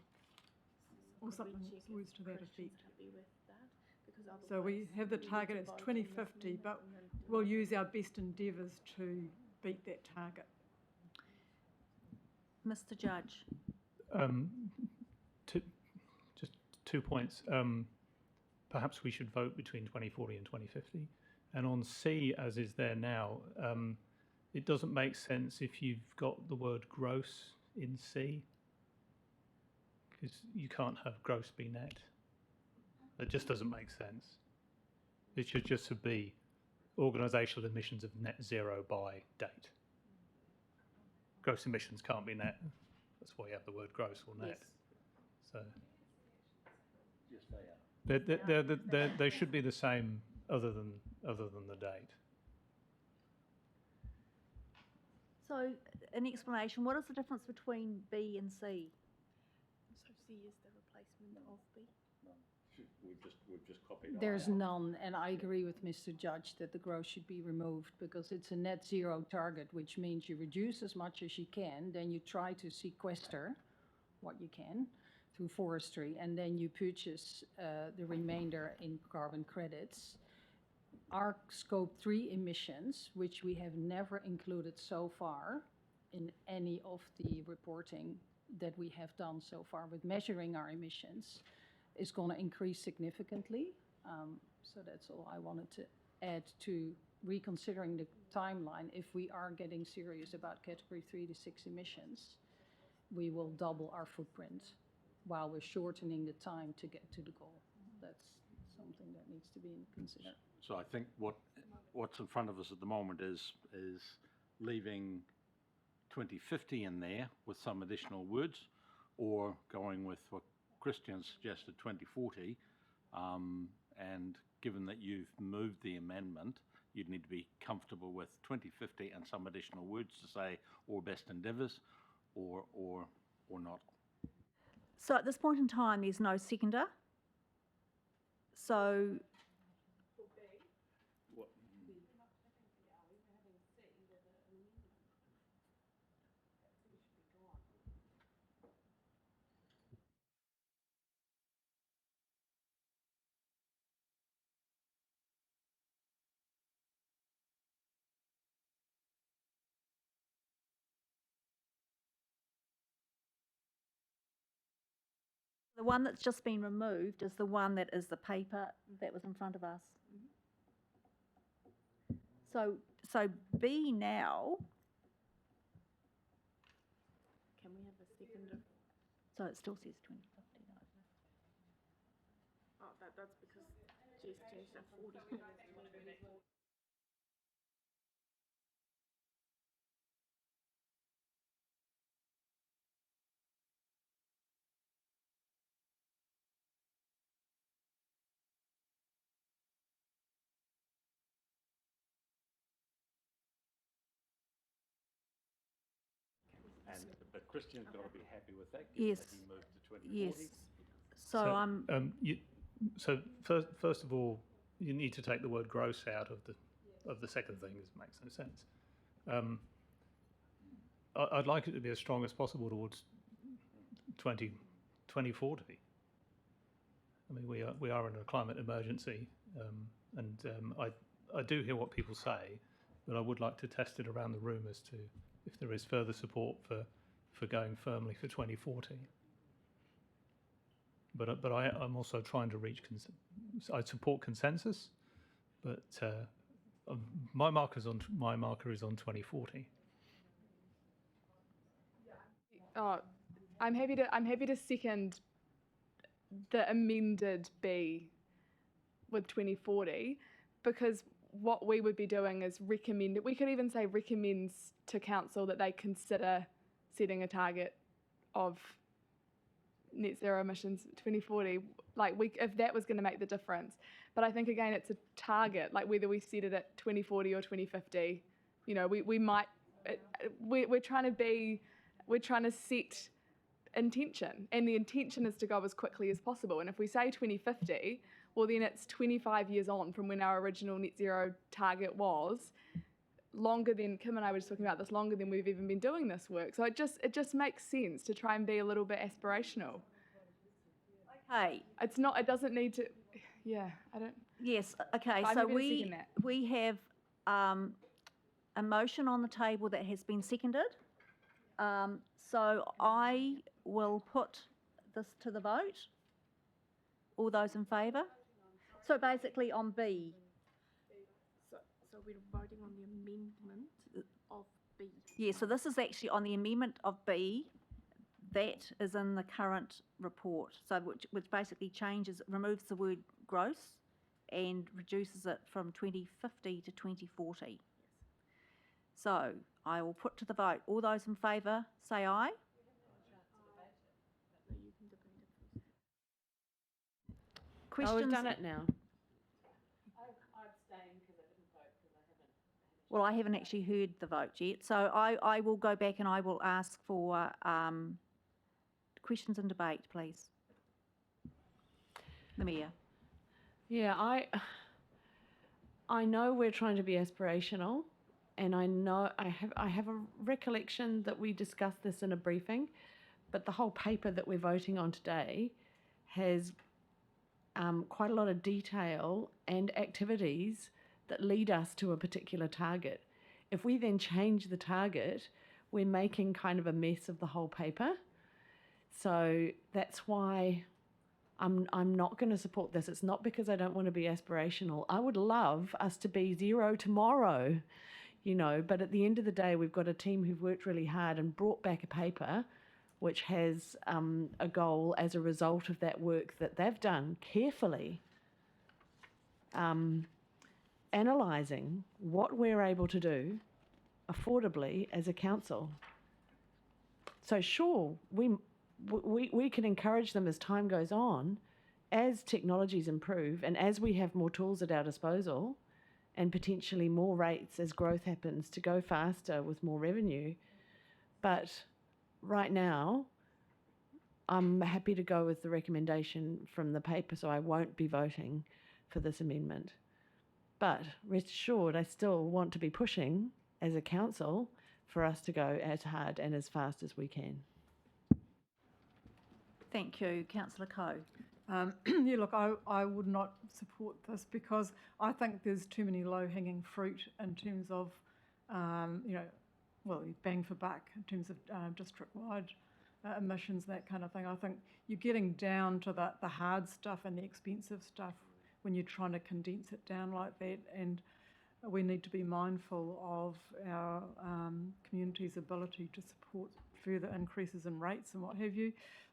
or something, words to that effect. Happy with that? Because So we otherwise have the need to target as vote on this 2050, amendment but and then do we'll it. use our best endeavours to beat that target. Mr. Judge. Just 2 points. Perhaps we should vote between 2040 and 2050. And on C, as is there now, it doesn't make sense if you've got the word gross in C, because you can't have gross be net. That just doesn't make sense. It should just be organisational emissions of net zero by date. Gross emissions can't be net. That's why you have the word gross or net. Yes. So Yes, they are. they should be the same other than the date. So, an explanation, what is the difference between B and C? So C is the replacement of B. We've just copied. There's none, and I agree with Mr. Judge that the growth should be removed because it's a net zero target, which means you reduce as much as you can, then you try to sequester what you can through forestry, and then you purchase the remainder in carbon credits. Our Scope 3 emissions, which we have never included so far in any of the reporting that we have done so far with measuring our emissions, is going to increase significantly. So that's all I wanted to add to reconsidering the timeline. If we are getting serious about Category 3 to 6 emissions, we will double our footprint while we're shortening the time to get to the goal. That's something that needs to be considered. So I think what's in front of us at the moment is leaving 2050 in there with some additional words, or going with what Christian suggested, 2040, and given that you've moved the amendment, you'd need to be comfortable with 2050 and some additional words to say, or best endeavours, or not. So at this point in time, there's no seconder. So the one that's just been removed is the one that is the paper that was in front of us. So B now, Can we have a second? so it still says 2050. Oh, that's because Jess changed that 40 to 2040. But Christian's got to be happy with that. Yes. That he moved to 2040. Yes. So So first of all, you need to take the word gross out of the second thing. It makes no sense. I'd like it to be as strong as possible towards 2040. I mean, we are in a climate emergency, and I do hear what people say, but I would like to test it around the room as to if there is further support for going firmly for 2040. But I'm also trying to reach I support consensus, but my marker is on 2040. Oh, I'm happy to second the amended B with 2040, because what we would be doing is we could even say recommends to council that they consider setting a target of net zero emissions 2040, if that was going to make the difference. But I think, again, it's a target, like whether we set it at 2040 or 2050, we might, we're trying to set intention, and the intention is to go as quickly as possible. And if we say 2050, well, then it's 25 years on from when our original net zero target was, longer than Kim and I were just talking about this, longer than we've even been doing this work. So it just makes sense to try and be a little bit aspirational. Okay. It doesn't need to, yeah, I don't. Yes, okay, I'm so happy to second that. we have a motion on the table that has been seconded. So I will put this to the vote. All those in favour? So basically on B. So we're voting on the amendment of B. Yeah, so this is actually on the amendment of B. That is in the current report, so which basically removes the word gross and reduces it from 2050 to 2040. So I will put to the vote. All those in favour say aye. Questions? Oh, we've done it now. Well, I haven't actually heard the vote yet, so I will go back and I will ask for questions and debate, please. The Mayor. Yeah, I know we're trying to be aspirational, and I know I have a recollection that we discussed this in a briefing, but the whole paper that we're voting on today has quite a lot of detail and activities that lead us to a particular target. If we then change the target, we're making kind of a mess of the whole paper. So that's why I'm not going to support this. It's not because I don't want to be aspirational. I would love us to be zero tomorrow, but at the end of the day, we've got a team who've worked really hard and brought back a paper which has a goal as a result of that work that they've done carefully, analysing what we're able to do affordably as a council. So sure, we can encourage them as time goes on, as technologies improve and as we have more tools at our disposal and potentially more rates as growth happens to go faster with more revenue. But right now, I'm happy to go with the recommendation from the paper, so I won't be voting for this amendment. But rest assured, I still want to be pushing as a council for us to go as hard and as fast as we can. Thank you. Councillor Coe. Yeah, look, I would not support this because I think there's too many low-hanging fruit in terms of, bang for buck in terms of district-wide emissions, that kind of thing. I think you're getting down to the hard stuff and the expensive stuff when you're trying to condense it down like that, and we need to be mindful of our community's ability to support further increases in rates and what have you.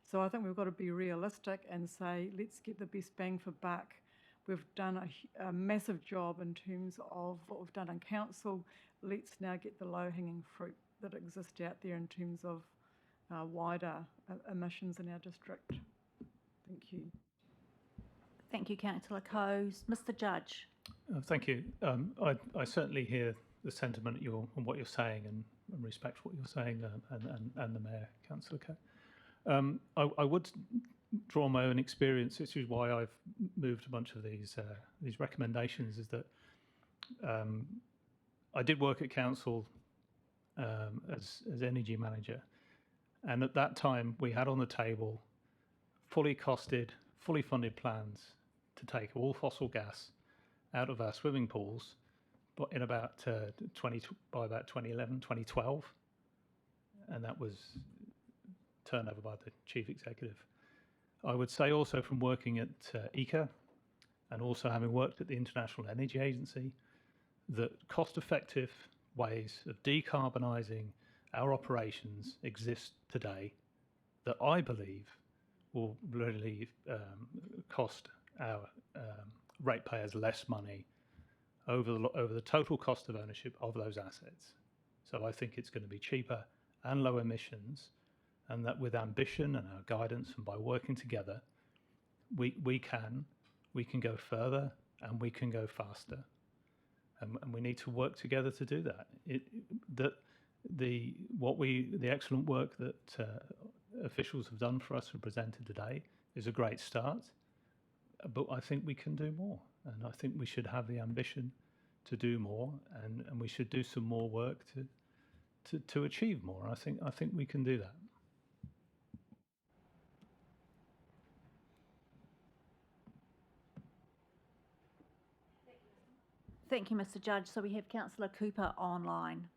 So I think we've got to be realistic and say, let's get the best bang for buck. We've done a massive job in terms of what we've done in council. Let's now get the low-hanging fruit that exist out there in terms of wider emissions in our district. Thank you. Thank you, Councillor Coe. Mr. Judge. Thank you. I certainly hear the sentiment and what you're saying and respect what you're saying, and the Mayor, Councillor Coe. I would draw my own experience. This is why I've moved a bunch of these recommendations. Is that I did work at council as energy manager, and at that time we had on the table fully costed, fully funded plans to take all fossil gas out of our swimming pools in about by about 2011, 2012, and that was turned over by the chief executive. I would say also from working at ICA and also having worked at the International Energy Agency, that cost-effective ways of decarbonising our operations exist today that I believe will really cost our ratepayers less money over the total cost of ownership of those assets. So I think it's going to be cheaper and low emissions, and that with ambition and our guidance and by working together, we can go further and we can go faster, and we need to work together to do that. The excellent work that officials have done for us and presented today is a great start, but I think we can do more, and I think we should have the ambition to do more, and we should do some more work to achieve more. I think we can do that. Thank you, Mr. Judge. So we have Councillor Cooper online.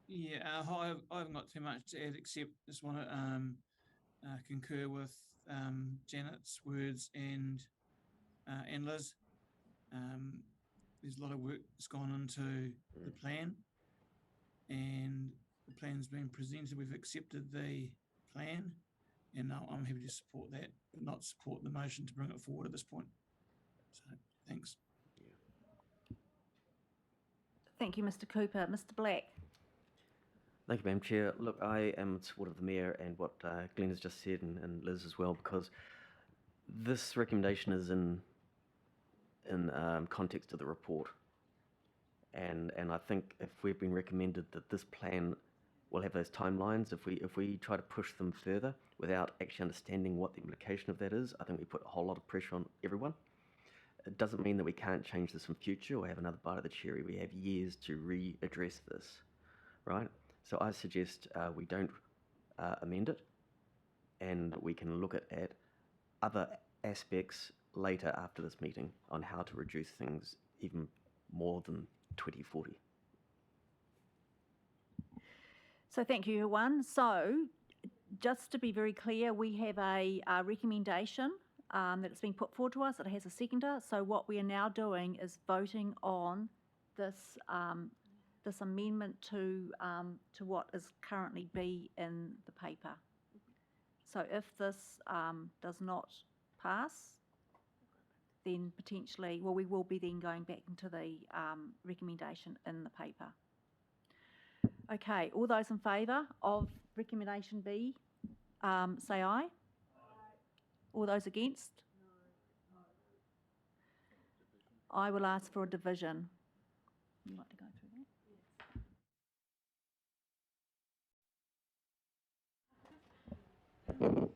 Yeah, hi, I haven't got too much to add except just want to concur with Janet's words and Liz. There's a lot of work that's gone into the plan, and the plan's been presented. We've accepted the plan, and I'm happy to support that, but not support the motion to bring it forward at this point. So, thanks. Thank you, Mr. Cooper. Mr. Black. Thank you, Madam Chair. Look, I am in support of the Mayor and what Glenn has just said, and Liz as well, because this recommendation is in context of the report. And I think if we've been recommended that this plan will have those timelines, if we try to push them further without actually understanding what the implication of that is, I think we put a whole lot of pressure on everyone. It doesn't mean that we can't change this in future or have another bite of the cherry. We have years to readdress this, right? So I suggest we don't amend it, and we can look at other aspects later after this meeting on how to reduce things even more than 2040. So thank you, everyone. So just to be very clear, we have a recommendation that's been put forward to us. It has a seconder. So what we are now doing is voting on this this amendment to what is currently be in the paper. So if this does not pass, then potentially, well, we will be then going back into the recommendation in the paper. Okay, all those in favour of recommendation B, say aye. All those against? I will ask for a division. Would you like to go through that?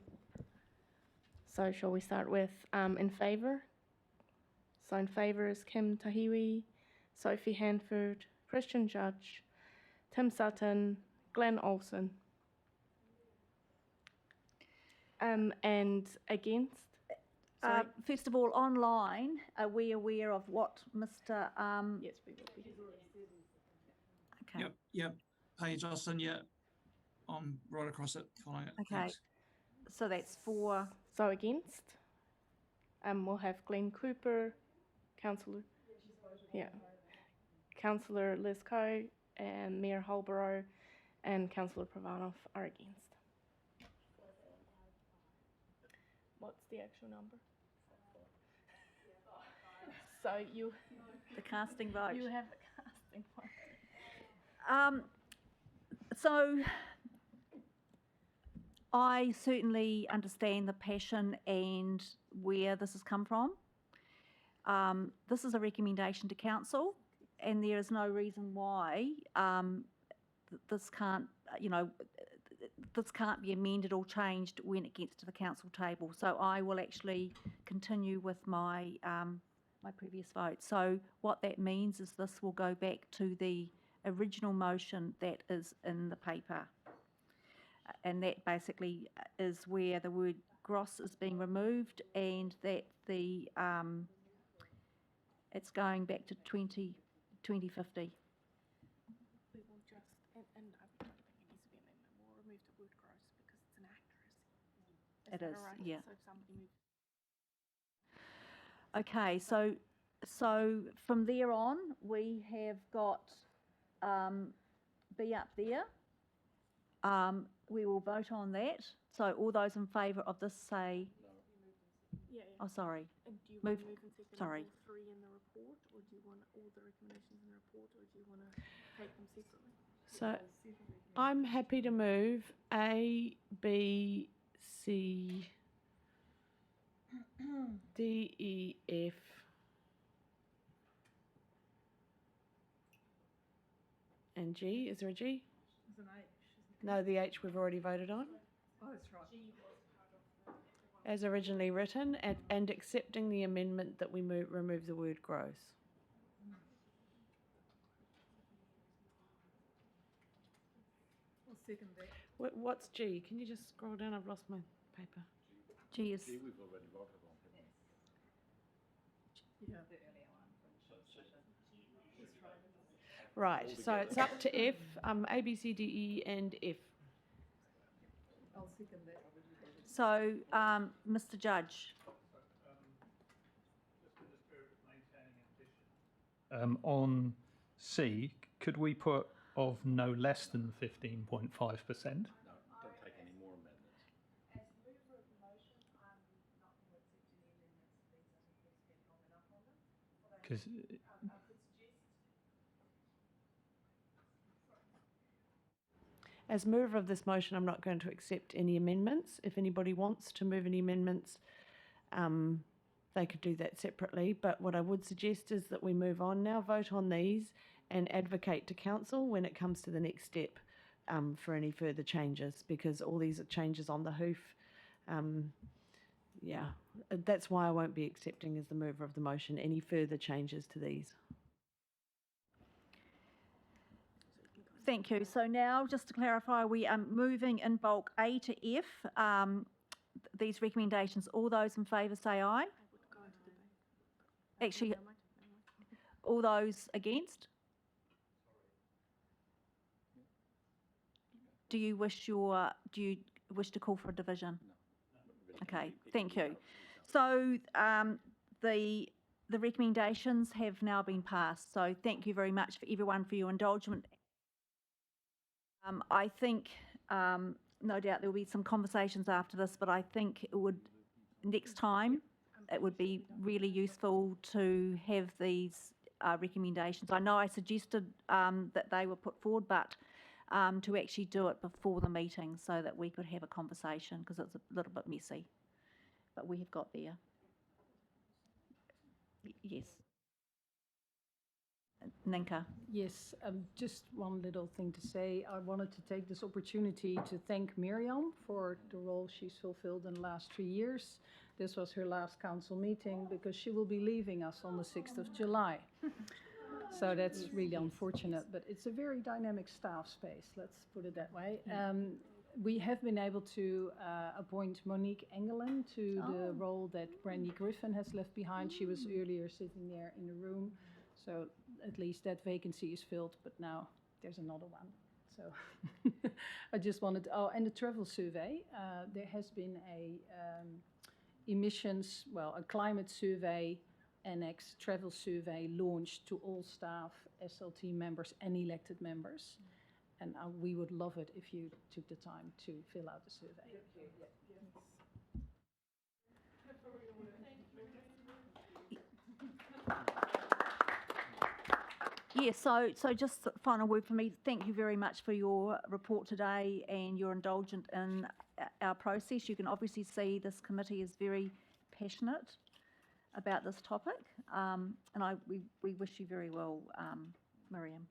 So shall we start with in favour? So in favour is Kim Tahiwi, Sophie Hanford, Christian Judge, Tim Sutton, Glenn Olsen. And against? First of all, online, are we aware of what Mr. Yes, we will be. Okay. Yep. Paige Austin, yeah. I'm right across it, following it. Okay. Thanks. So that's 4. So against? We'll have Glenn Cooper, Councillor. Yeah. Councillor Liz Coe and Mayor Holborough and Councillor Pravanov are against. What's the actual number? So you... The casting vote. You have the casting vote. So I certainly understand the passion and where this has come from. This is a recommendation to council, and there is no reason why this can't, this can't be amended or changed when it gets to the council table. So I will actually continue with my my previous vote. So what that means is this will go back to the original motion that is in the paper. And that basically is where the word gross is being removed, and that the It's going back to 2050. We will just, and I don't think it needs to be amendment, we'll remove the word gross because it's inaccuracy. It that is, all right? yeah. So if somebody moves. Okay, so from there on, we have got B up there. We will vote on that. So all those in favour of this say, Yeah. oh, sorry. And do you want to move and second sorry. all three in the report, or do you want all the recommendations in the report, or do you want to take them separately? So I'm happy to move A, B, C, D, E, F. And G. Is there a G? There's an H. No, the H we've already voted on. Oh, that's right. As originally written, and accepting the amendment that we remove the word gross. I'll second that. What's G? Can you just scroll down? I've lost my paper. G is. We've already voted on, haven't we? Yeah. Right, so it's up to F, A, B, C, D, E, and F. I'll second that. So, Mr. Judge. On C, could we put of no less than 15.5%? No, don't take any more amendments. Because As mover of this motion, I'm not going to accept any amendments. If anybody wants to move any amendments, they could do that separately. But what I would suggest is that we move on now, vote on these, and advocate to council when it comes to the next step for any further changes, because all these are changes on the hoof. Yeah, that's why I won't be accepting as the mover of the motion any further changes to these. Thank you. So now, just to clarify, we are moving in bulk A to F. These recommendations, all those in favour say aye. Actually, all those against? Do you wish to call for a division? Okay, thank you. So the recommendations have now been passed. So thank you very much for everyone for your indulgence. I think, no doubt there will be some conversations after this, but I think it would, next time, it would be really useful to have these recommendations. I know I suggested that they were put forward, but to actually do it before the meeting so that we could have a conversation, because it's a little bit messy. But we have got there. Yes. Ninka. Yes, just one little thing to say. I wanted to take this opportunity to thank Miriam for the role she's fulfilled in the last 3 years. This was her last council meeting because she will be leaving us on the 6th of July. So that's really unfortunate, but it's a very dynamic staff space, let's put it that way. We have been able to appoint Monique Engelen to the role that Brandy Griffin has left behind. She was earlier sitting there in the room. So at least that vacancy is filled, but now there's another one. So I just wanted, and the travel survey, there has been a a climate survey, annex travel survey launched to all staff, SLT members and elected members. And we would love it if you took the time to fill out the survey. Yes, so just a final word for me. Thank you very much for your report today and your indulgence in our process. You can obviously see this committee is very passionate about this topic, and we wish you very well, Miriam.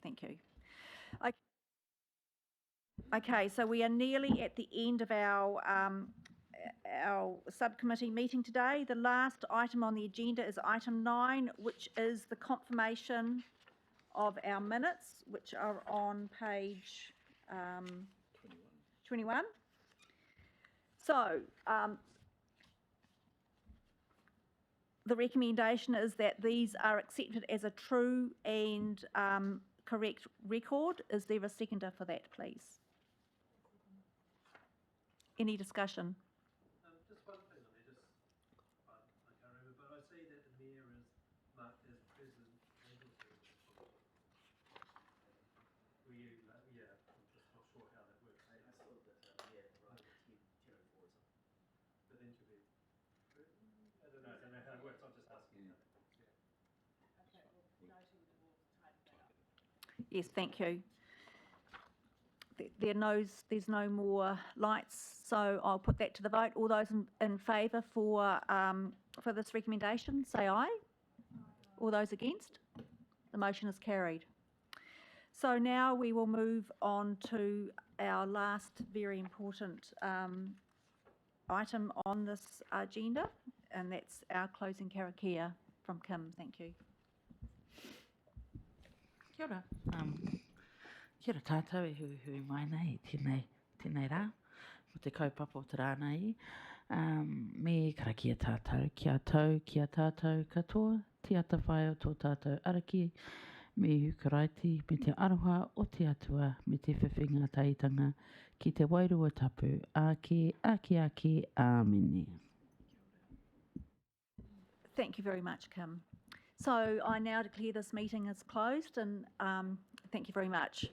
Thank you. Okay, so we are nearly at the end of our subcommittee meeting today. The last item on the agenda is item 9, which is the confirmation of our minutes, which are on page 21. So, the recommendation is that these are accepted as a true and correct record. Is there a seconder for that, please? Any discussion? Just one thing on there, I can't remember, but I see that the mayor is marked as present legal services function. Were you, yeah, I'm just not sure how that works. I thought that mayor rather than Tier 4 or something. But then should be, I don't know how it works, I'm just asking. Yes, thank you. There's no more lights, so I'll put that to the vote. All those in favour for this recommendation, say aye. All those against? The motion is carried. So now we will move on to our last very important item on this agenda, and that's our closing karakia from Kim. Thank you. Kia ora. Kia ora tātou e hui mai nei, tēnei rā, mo te kaupapa o te rāna i. Me karakia tātou, kia tātou katoa, te ata whai o tō tātou araki, me hukaraiti, me te aroha o te atua, me te whiwhinga taitanga, ki te wairua tapu, ake, āmene. Thank you very much, Kim. So I now declare this meeting is closed, and thank you very much.